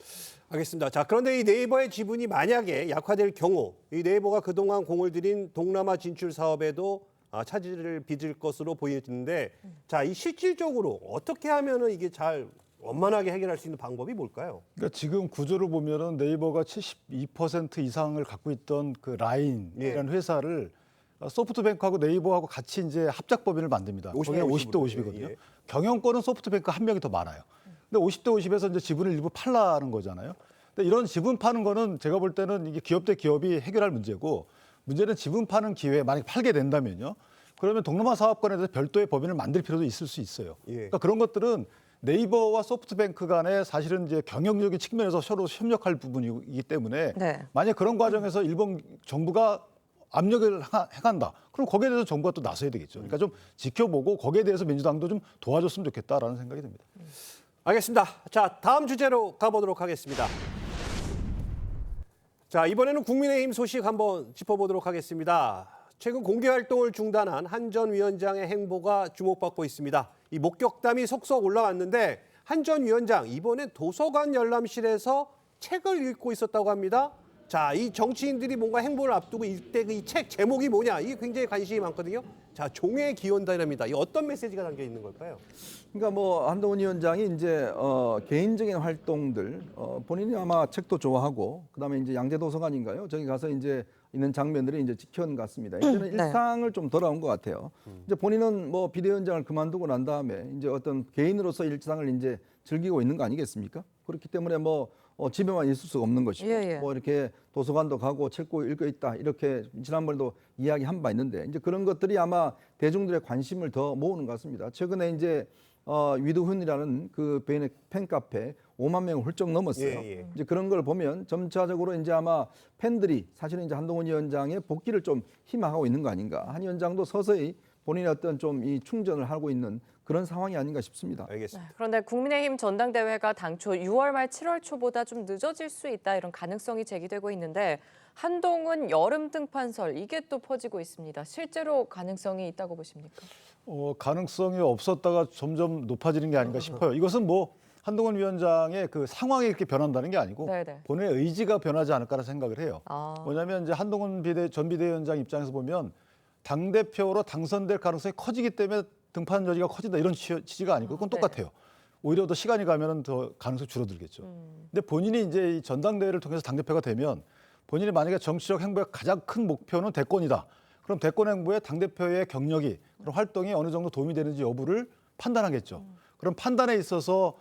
알겠습니다. 자, 그런데 이 네이버의 지분이 만약에 약화될 경우 이 네이버가 그동안 공을 들인 동남아 진출 사업에도 차질을 빚을 것으로 보이는데 자, 이 실질적으로 어떻게 하면은 이게 잘 원만하게 해결할 수 있는 방법이 뭘까요? 그러니까 지금 구조를 보면은 네이버가 72% 이상을 갖고 있던 그 라인이라는 회사를 소프트뱅크하고 네이버하고 같이 이제 합작 법인을 만듭니다. 50대 거기는 50대 50이거든요. 예. 경영권은 소프트뱅크 한 명이 더 많아요. 근데 50대 50에서 이제 지분을 일부 팔라는 거잖아요. 근데 이런 지분 파는 거는 제가 볼 때는 이게 기업 대 기업이 해결할 문제고 문제는 지분 파는 기회에 만약 팔게 된다면요. 그러면 동남아 사업권에 대해서 별도의 법인을 만들 필요도 있을 수 있어요. 예. 그러니까 그런 것들은 네이버와 소프트뱅크 간에 사실은 이제 경영적인 측면에서 서로 협력할 부분이기 때문에 네. 만약 그런 과정에서 일본 정부가 압력을 행한다. 그럼 거기에 대해서 정부가 또 나서야 되겠죠. 그러니까 좀 지켜보고 거기에 대해서 민주당도 좀 도와줬으면 좋겠다라는 생각이 듭니다. 알겠습니다. 자, 다음 주제로 가보도록 하겠습니다. 자, 이번에는 국민의힘 소식 한번 짚어보도록 하겠습니다. 최근 공개 활동을 중단한 한 전 위원장의 행보가 주목받고 있습니다. 이 목격담이 속속 올라왔는데 한 전 위원장 이번에 도서관 열람실에서 책을 읽고 있었다고 합니다. 자, 이 정치인들이 뭔가 행보를 앞두고 이때 이 책 제목이 뭐냐 이게 굉장히 관심이 많거든요. 자, 종의 기원단입니다. 이 어떤 메시지가 담겨 있는 걸까요? 그러니까 뭐 한동훈 위원장이 이제 개인적인 활동들 본인이 아마 책도 좋아하고 그다음에 이제 양재도서관인가요? 저기 가서 이제 있는 장면들이 이제 지켜온 것 같습니다. 이제는 일상을 좀 돌아온 것 같아요. 이제 본인은 뭐 비대위원장을 그만두고 난 다음에 이제 어떤 개인으로서 일상을 이제 즐기고 있는 거 아니겠습니까? 그렇기 때문에 뭐 집에만 있을 수가 없는 것이고 뭐 이렇게 도서관도 가고 책고 읽고 있다 이렇게 지난번에도 이야기한 바 있는데 이제 그런 것들이 아마 대중들의 관심을 더 모으는 것 같습니다. 최근에 이제 위두훈이라는 그 베인의 팬카페 5만 명을 훌쩍 넘었어요. 이제 그런 걸 보면 점차적으로 이제 아마 팬들이 사실은 이제 한동훈 위원장의 복귀를 좀 희망하고 있는 거 아닌가. 한 위원장도 서서히 본인의 어떤 좀 이 충전을 하고 있는 그런 상황이 아닌가 싶습니다. 알겠습니다. 그런데 국민의힘 전당대회가 당초 6월 말 7월 초보다 좀 늦어질 수 있다 이런 가능성이 제기되고 있는데 한동훈 여름 등판설 이게 또 퍼지고 있습니다. 실제로 가능성이 있다고 보십니까? 가능성이 없었다가 점점 높아지는 게 아닌가 싶어요. 이것은 뭐 한동훈 위원장의 그 상황이 이렇게 변한다는 게 아니고 네네. 본인의 의지가 변하지 않을까라는 생각을 해요. 뭐냐면 이제 한동훈 전 비대위원장 입장에서 보면 당대표로 당선될 가능성이 커지기 때문에 등판 여지가 커진다 이런 취지가 아니고 그건 똑같아요. 오히려 더 시간이 가면 더 가능성이 줄어들겠죠. 근데 본인이 이제 이 전당대회를 통해서 당대표가 되면 본인이 만약에 정치적 행보의 가장 큰 목표는 대권이다. 그럼 대권 행보에 당대표의 경력이 그런 활동이 어느 정도 도움이 되는지 여부를 판단하겠죠. 그럼 판단에 있어서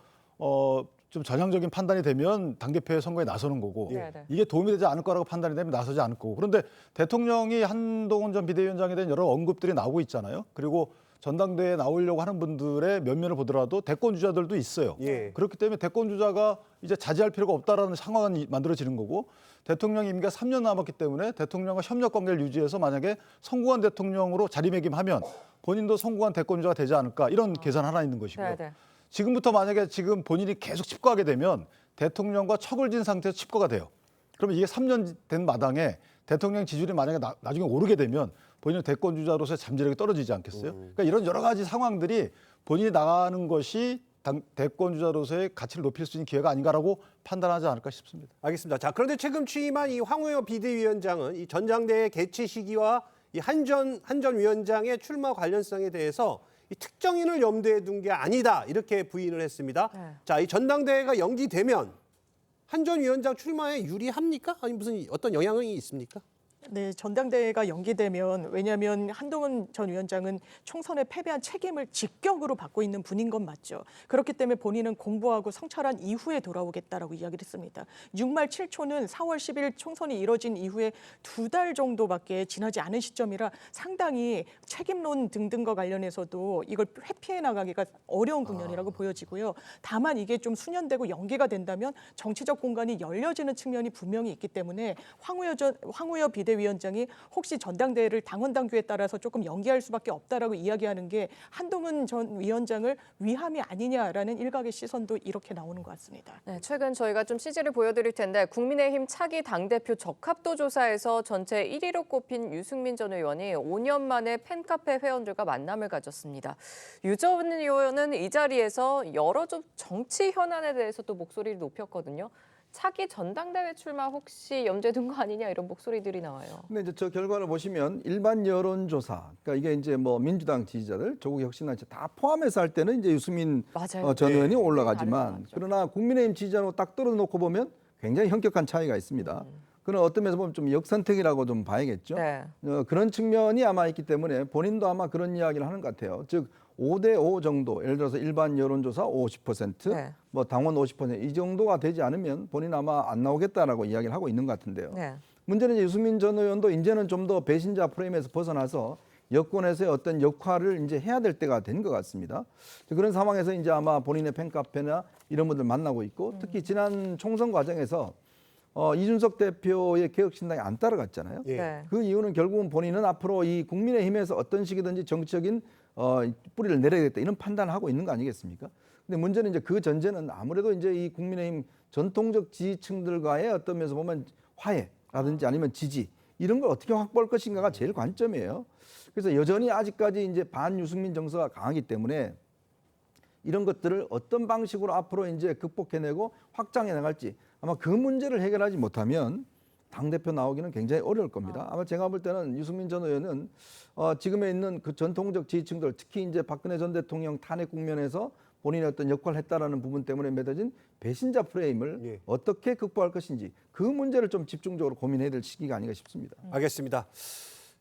좀 전향적인 판단이 되면 당대표의 선거에 나서는 거고 이게 도움이 되지 않을 거라고 판단이 되면 나서지 않을 거고 그런데 대통령이 한동훈 전 비대위원장에 대한 여러 언급들이 나오고 있잖아요. 그리고 전당대회에 나오려고 하는 분들의 면면을 보더라도 대권 주자들도 있어요. 그렇기 때문에 대권 주자가 이제 자제할 필요가 없다라는 상황이 만들어지는 거고 대통령 임기가 3년 남았기 때문에 대통령과 협력 관계를 유지해서 만약에 성공한 대통령으로 자리매김하면 본인도 성공한 대권 주자가 되지 않을까 이런 계산 하나 있는 것이고요. 지금부터 만약에 지금 본인이 계속 칩거하게 되면 대통령과 척을 진 상태에서 칩거가 돼요. 그러면 이게 3년 된 마당에 대통령 지지율이 만약에 나중에 오르게 되면 본인은 대권 주자로서의 잠재력이 떨어지지 않겠어요? 그러니까 이런 여러 가지 상황들이 본인이 나가는 것이 대권 주자로서의 가치를 높일 수 있는 기회가 아닌가라고 판단하지 않을까 싶습니다. 알겠습니다. 자, 그런데 최근 취임한 이 황우여 비대위원장은 이 전당대회 개최 시기와 이 한 전 위원장의 출마 관련성에 대해서 이 특정인을 염두에 둔 게 아니다 이렇게 부인을 했습니다. 네. 자, 이 전당대회가 연기되면 한 전 위원장 출마에 유리합니까? 아니 무슨 어떤 영향이 있습니까? 네, 전당대회가 연기되면 왜냐하면 한동훈 전 위원장은 총선에 패배한 책임을 직격으로 받고 있는 분인 건 맞죠. 그렇기 때문에 본인은 공부하고 성찰한 이후에 돌아오겠다라고 이야기를 했습니다. 6말 7초는 4월 10일 총선이 이뤄진 이후에 2달 정도밖에 지나지 않은 시점이라 상당히 책임론 등등과 관련해서도 이걸 회피해 나가기가 어려운 국면이라고 보여지고요. 다만 이게 좀 수년되고 연기가 된다면 정치적 공간이 열려지는 측면이 분명히 있기 때문에 황우여 비대위원장이 혹시 전당대회를 당원 당규에 따라서 조금 연기할 수밖에 없다라고 이야기하는 게 한동훈 전 위원장을 위함이 아니냐라는 일각의 시선도 이렇게 나오는 것 같습니다. 네, 최근 저희가 좀 CG를 보여드릴 텐데 국민의힘 차기 당대표 적합도 조사에서 전체 1위로 꼽힌 유승민 전 의원이 5년 만에 팬카페 회원들과 만남을 가졌습니다. 유 전 의원은 이 자리에서 여러 좀 정치 현안에 대해서 또 목소리를 높였거든요. 차기 전당대회 출마 혹시 염두에 둔 거 아니냐 이런 목소리들이 나와요. 근데 이제 저 결과를 보시면 일반 여론조사, 그러니까 이게 이제 뭐 민주당 지지자들, 조국 혁신당 다 포함해서 할 때는 이제 유승민 맞아요. 전 의원이 다른 거 올라가지만 맞죠. 그러나 국민의힘 지지자로 딱 떨어놓고 보면 굉장히 현격한 차이가 있습니다. 그런 어떤 면에서 보면 좀 역선택이라고 좀 봐야겠죠. 네. 그런 측면이 아마 있기 때문에 본인도 아마 그런 이야기를 하는 것 같아요. 즉 5대5 정도, 예를 들어서 일반 여론조사 50%, 네. 뭐 당원 50%이 정도가 되지 않으면 본인 아마 안 나오겠다라고 이야기를 하고 있는 것 같은데요. 네. 문제는 이제 유승민 전 의원도 이제는 좀 더 배신자 프레임에서 벗어나서 여권에서의 어떤 역할을 이제 해야 될 때가 된 것 같습니다. 그런 상황에서 이제 아마 본인의 팬카페나 이런 분들 만나고 있고 특히 지난 총선 과정에서 이준석 대표의 개혁신당이 안 따라갔잖아요. 예. 네. 그 이유는 결국은 본인은 앞으로 이 국민의힘에서 어떤 식이든지 정치적인 뿌리를 내려야겠다 이런 판단을 하고 있는 거 아니겠습니까? 근데 문제는 이제 그 전제는 아무래도 이제 이 국민의힘 전통적 지지층들과의 어떤 면에서 보면 화해라든지 아니면 지지 이런 걸 어떻게 확보할 것인가가 제일 관점이에요. 그래서 여전히 아직까지 이제 반유승민 정서가 강하기 때문에 이런 것들을 어떤 방식으로 앞으로 이제 극복해내고 확장해 나갈지 아마 그 문제를 해결하지 못하면 당대표 나오기는 굉장히 어려울 겁니다. 아마 제가 볼 때는 유승민 전 의원은 지금에 있는 그 전통적 지지층들 특히 이제 박근혜 전 대통령 탄핵 국면에서 본인의 어떤 역할을 했다라는 부분 때문에 맺어진 배신자 프레임을 예. 어떻게 극복할 것인지 그 문제를 좀 집중적으로 고민해야 될 시기가 아닌가 싶습니다. 알겠습니다.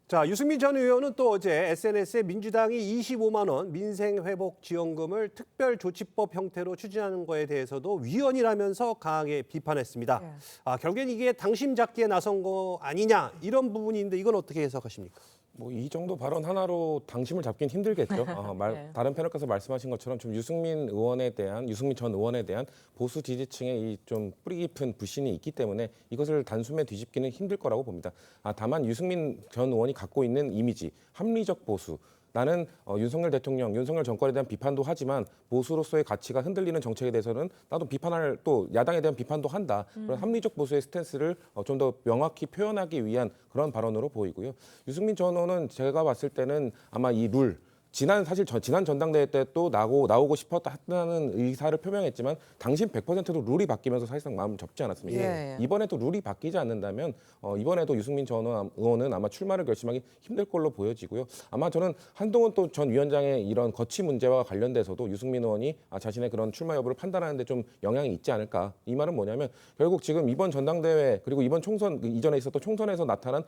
자, 유승민 전 의원은 또 어제 SNS에 민주당이 25만 원 민생회복지원금을 특별조치법 형태로 추진하는 거에 대해서도 위헌이라면서 강하게 비판했습니다. 네. 결국엔 이게 당심 잡기에 나선 거 아니냐 이런 부분인데 이건 어떻게 해석하십니까? 뭐 이 정도 발언 하나로 당심을 잡긴 힘들겠죠. 네. 다른 패널께서 말씀하신 것처럼 좀 유승민 전 의원에 대한 보수 지지층의 이 좀 뿌리 깊은 불신이 있기 때문에 이것을 단숨에 뒤집기는 힘들 거라고 봅니다. 다만 유승민 전 의원이 갖고 있는 이미지, 합리적 보수. 나는 윤석열 대통령, 윤석열 정권에 대한 비판도 하지만 보수로서의 가치가 흔들리는 정책에 대해서는 나도 비판할 또 야당에 대한 비판도 한다. 그런 합리적 보수의 스탠스를 좀 더 명확히 표현하기 위한 그런 발언으로 보이고요. 유승민 전 의원은 제가 봤을 때는 아마 이 룰, 지난 전당대회 때 또 나오고 싶었다는 의사를 표명했지만 당신 100%로 룰이 바뀌면서 사실상 마음을 접지 않았습니까? 예. 이번에도 룰이 바뀌지 않는다면 이번에도 유승민 전 의원은 아마 출마를 결심하기 힘들 걸로 보여지고요. 아마 저는 한동훈 또 전 위원장의 이런 거취 문제와 관련돼서도 유승민 의원이 자신의 그런 출마 여부를 판단하는 데 좀 영향이 있지 않을까. 이 말은 뭐냐면 결국 지금 이번 전당대회 그리고 이번 총선 이전에 있었던 총선에서 나타난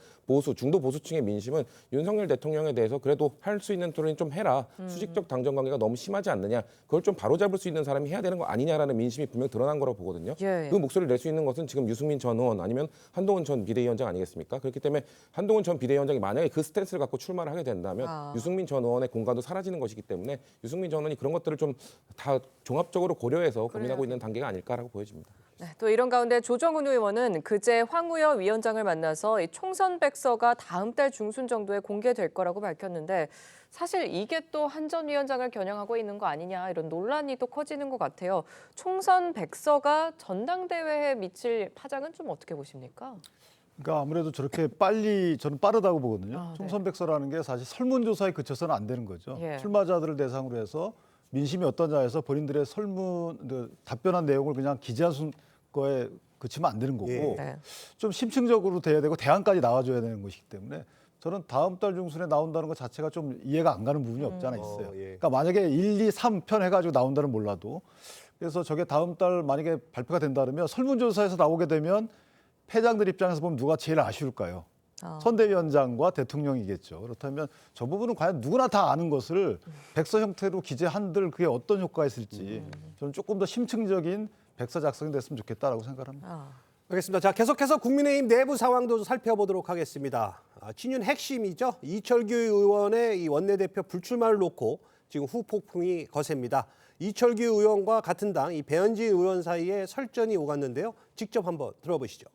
중도 보수층의 민심은 윤석열 대통령에 대해서 그래도 할 수 있는 토론이 좀 해라. 수직적 당정 관계가 너무 심하지 않느냐. 그걸 좀 바로잡을 수 있는 사람이 해야 되는 거 아니냐라는 민심이 분명 드러난 거라고 보거든요. 예. 그 목소리를 낼 수 있는 것은 지금 유승민 전 의원 아니면 한동훈 전 비대위원장 아니겠습니까? 그렇기 때문에 한동훈 전 비대위원장이 만약에 그 스탠스를 갖고 출마를 하게 된다면 유승민 전 의원의 공간도 사라지는 것이기 때문에 유승민 전 의원이 그런 것들을 좀 다 종합적으로 고려해서 고민하고 있는 단계가 아닐까라고 보여집니다. 네, 또 이런 가운데 조정훈 의원은 그제 황우여 위원장을 만나서 이 총선 백서가 다음 달 중순 정도에 공개될 거라고 밝혔는데 사실 이게 또 한 전 위원장을 겨냥하고 있는 거 아니냐 이런 논란이 또 커지는 것 같아요. 총선 백서가 전당대회에 미칠 파장은 좀 어떻게 보십니까? 그러니까 아무래도 저렇게 빨리 저는 빠르다고 보거든요. 아, 네. 총선백서라는 게 사실 설문조사에 그쳐서는 안 되는 거죠. 예. 출마자들을 대상으로 해서 민심이 어떠냐 해서 본인들의 답변한 내용을 그냥 기재한 거에 그치면 안 되는 거고 예. 네. 좀 심층적으로 돼야 되고 대안까지 나와줘야 되는 것이기 때문에 저는 다음 달 중순에 나온다는 것 자체가 좀 이해가 안 가는 부분이 없지 않아 있어요. 예. 그러니까 만약에 1, 2, 3편 해가지고 나온다는 몰라도 그래서 저게 다음 달 만약에 발표가 된다면 설문조사에서 나오게 되면 패장들 입장에서 보면 누가 제일 아쉬울까요? 선대위원장과 대통령이겠죠. 그렇다면 저 부분은 과연 누구나 다 아는 것을 백서 형태로 기재한들 그게 어떤 효과가 있을지 저는 조금 더 심층적인 백서 작성이 됐으면 좋겠다라고 생각합니다. 알겠습니다. 자, 계속해서 국민의힘 내부 상황도 살펴보도록 하겠습니다. 친윤 핵심이죠. 이철규 의원의 이 원내대표 불출마를 놓고 지금 후폭풍이 거셉니다. 이철규 의원과 같은 당 이 배현진 의원 사이에 설전이 오갔는데요. 직접 한번 들어보시죠.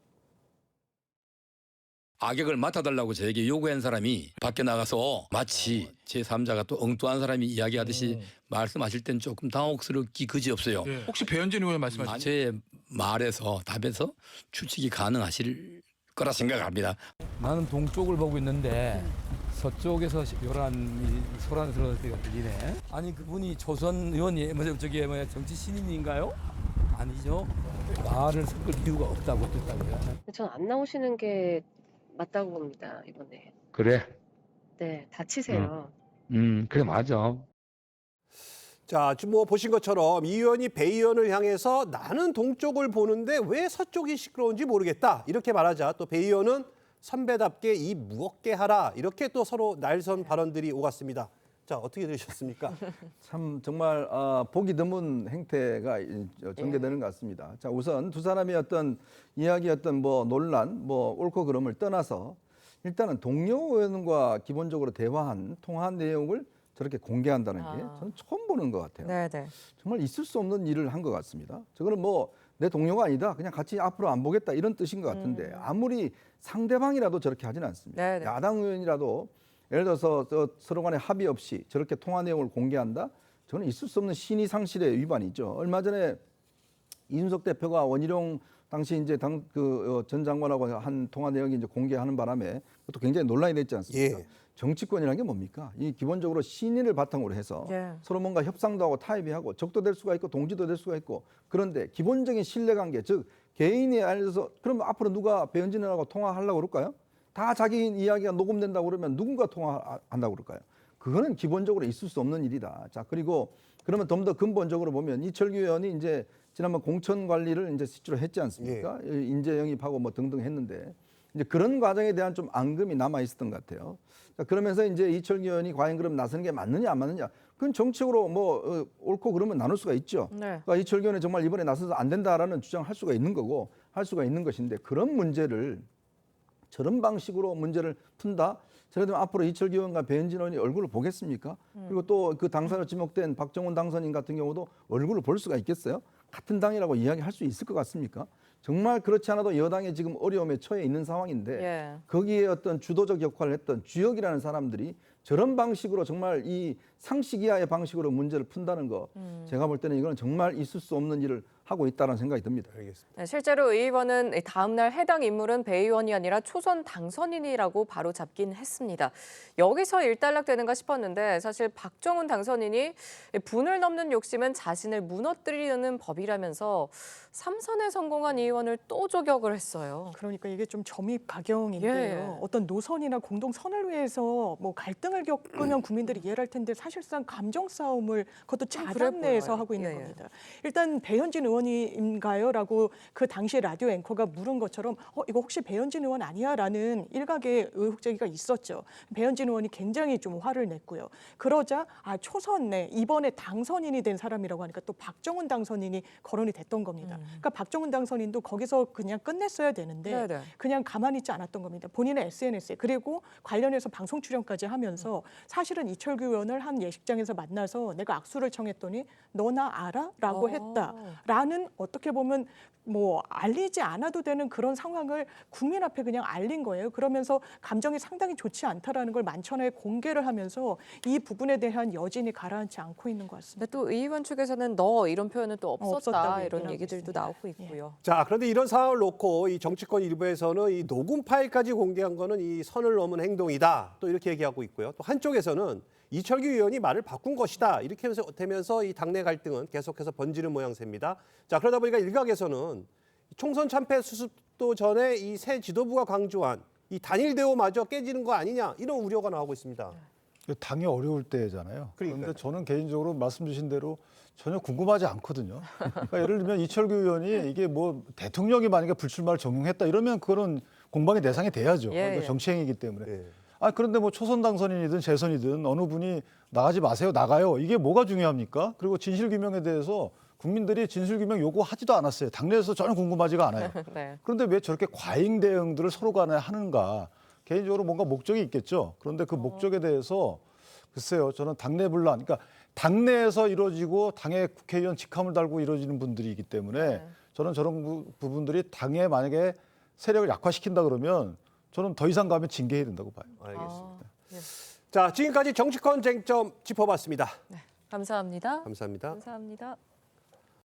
악역을 맡아달라고 저에게 요구한 사람이 밖에 나가서 마치 제3자가 또 엉뚱한 사람이 이야기하듯이 말씀하실 땐 조금 당혹스럽기 그지없어요. 혹시 배현진 의원 말씀하시는 제 말에서 답에서 추측이 가능하실 거라 생각합니다. 나는 동쪽을 보고 있는데 서쪽에서 요란이 소란스러운 소리가 들리네. 아니 그분이 조선 의원이 정치 신인인가요? 아니죠. 말을 섞을 이유가 없다고 했다고요. 전 안 나오시는 게 맞다고 봅니다, 이번에. 그래. 네, 다치세요. 그래 맞아. 자, 지금 뭐 보신 것처럼 이 의원이 배 의원을 향해서 나는 동쪽을 보는데 왜 서쪽이 시끄러운지 모르겠다. 이렇게 말하자 또 배 의원은 선배답게 입 무겁게 하라. 이렇게 또 서로 날선 발언들이 오갔습니다. 자, 어떻게 들으셨습니까? 참 정말 보기 드문 행태가 전개되는 것 같습니다. 자, 우선 두 사람의 어떤 이야기였던 뭐 논란, 뭐 옳고 그름을 떠나서 일단은 동료 의원과 기본적으로 통화한 내용을 저렇게 공개한다는 게 저는 처음 보는 것 같아요. 네네. 정말 있을 수 없는 일을 한 것 같습니다. 저거는 뭐 내 동료가 아니다, 그냥 같이 앞으로 안 보겠다 이런 뜻인 것 같은데 아무리 상대방이라도 저렇게 하지는 않습니다. 네네. 야당 의원이라도 예를 들어서 서로 간에 합의 없이 저렇게 통화 내용을 공개한다? 저는 있을 수 없는 신의 상식의 위반이죠. 얼마 전에 이준석 대표가 원희룡 당시 이제 전 장관하고 한 통화 내용이 이제 공개하는 바람에 그것도 굉장히 논란이 됐지 않습니까? 예. 정치권이라는 게 뭡니까? 이 기본적으로 신의를 바탕으로 해서 예. 서로 뭔가 협상도 하고 타협이 하고 적도 될 수가 있고 동지도 될 수가 있고 그런데 기본적인 신뢰관계 즉 개인에 알려서 그럼 앞으로 누가 배현진 의원하고 통화하려고 그럴까요? 다 자기 이야기가 녹음된다고 그러면 누군가 통화한다고 그럴까요? 그거는 기본적으로 있을 수 없는 일이다. 자, 그리고 그러면 좀 더 근본적으로 보면 이철규 의원이 이제 지난번 공천 관리를 이제 실제로 했지 않습니까? 인재 영입하고 뭐 등등 했는데 이제 그런 과정에 대한 좀 앙금이 남아 있었던 것 같아요. 자, 그러면서 이제 이철규 의원이 과연 그럼 나서는 게 맞느냐 안 맞느냐? 그건 정책으로 뭐 옳고 그러면 나눌 수가 있죠. 네. 그러니까 이철규 의원이 정말 이번에 나서서 안 된다라는 주장을 할 수가 있는 거고 할 수가 있는 것인데 그런 문제를 저런 방식으로 문제를 푼다? 저래 되면 앞으로 이철규 의원과 배현진 의원이 얼굴을 보겠습니까? 그리고 또 그 당사로 지목된 박정훈 당선인 같은 경우도 얼굴을 볼 수가 있겠어요? 같은 당이라고 이야기할 수 있을 것 같습니까? 정말 그렇지 않아도 여당이 지금 어려움에 처해 있는 상황인데 예. 거기에 어떤 주도적 역할을 했던 주역이라는 사람들이 저런 방식으로 정말 이 상식 이하의 방식으로 문제를 푼다는 거 제가 볼 때는 이거는 정말 있을 수 없는 일을 하고 있다는 생각이 듭니다. 알겠습니다. 네, 실제로 의 의원은 다음 날 해당 인물은 배 의원이 아니라 초선 당선인이라고 바로 잡긴 했습니다. 여기서 일단락되는가 싶었는데 사실 박정훈 당선인이 분을 넘는 욕심은 자신을 무너뜨리는 법이라면서 3선에 성공한 이 의원을 또 저격을 했어요. 그러니까 이게 좀 점입 가경인데요. 예. 어떤 노선이나 공동 선을 위해서 뭐 갈등을 겪으면 국민들이 이해를 할 텐데 사실상 감정 싸움을 그것도 자당 내에서 보여요. 하고 있는 예, 예. 겁니다. 일단 배현진 의원인가요? 라고 그 당시 라디오 앵커가 물은 것처럼 이거 혹시 배현진 의원 아니야? 라는 일각의 의혹 제기가 있었죠. 배현진 의원이 굉장히 좀 화를 냈고요. 그러자 초선 내 이번에 당선인이 된 사람이라고 하니까 또 박정훈 당선인이 거론이 됐던 겁니다. 그러니까 박정훈 당선인도 거기서 그냥 끝냈어야 되는데 네네. 그냥 가만히 있지 않았던 겁니다. 본인의 SNS에 그리고 관련해서 방송 출연까지 하면서 사실은 이철규 의원을 한 예식장에서 만나서 내가 악수를 청했더니 너 나 알아? 라고 했다라는 라는 어떻게 보면 뭐 알리지 않아도 되는 그런 상황을 국민 앞에 그냥 알린 거예요. 그러면서 감정이 상당히 좋지 않다라는 걸 만천하에 공개를 하면서 이 부분에 대한 여진이 가라앉지 않고 있는 것 같습니다. 근데 또 의원 측에서는 너 이런 표현은 또 없었다 없었다고 이런 얘기를 얘기들도 하고 나오고 있고요. 자, 그런데 이런 상황을 놓고 이 정치권 일부에서는 이 녹음 파일까지 공개한 거는 이 선을 넘은 행동이다. 또 이렇게 얘기하고 있고요. 또 한쪽에서는 이철규 의원이 말을 바꾼 것이다. 이렇게 되면서 이 당내 갈등은 계속해서 번지는 모양새입니다. 자, 그러다 보니까 일각에서는 총선 참패 수습도 전에 이 새 지도부가 강조한 이 단일 대우마저 깨지는 거 아니냐 이런 우려가 나오고 있습니다. 당이 어려울 때잖아요. 그런데 저는 개인적으로 말씀 주신 대로 전혀 궁금하지 않거든요. 그러니까 예를 들면 이철규 의원이 이게 뭐 대통령이 만약에 불출마를 정용했다 이러면 그거는 공방의 대상이 돼야죠. 그러니까 정치행위이기 때문에. 그런데 뭐 초선 당선인이든 재선이든 어느 분이 나가지 마세요, 나가요. 이게 뭐가 중요합니까? 그리고 진실규명에 대해서 국민들이 진실규명 요구하지도 않았어요. 당내에서 전혀 궁금하지가 않아요. 네. 그런데 왜 저렇게 과잉 대응들을 서로 간에 하는가? 개인적으로 뭔가 목적이 있겠죠. 그런데 그 목적에 대해서 글쎄요, 저는 당내 분란, 그러니까 당내에서 이루어지고 당의 국회의원 직함을 달고 이루어지는 분들이기 때문에 저는 저런 부분들이 당에 만약에 세력을 약화시킨다 그러면 저는 더 이상 가면 징계해야 된다고 봐요. 알겠습니다. 자, 지금까지 정치권 쟁점 짚어봤습니다. 감사합니다. 감사합니다. 감사합니다.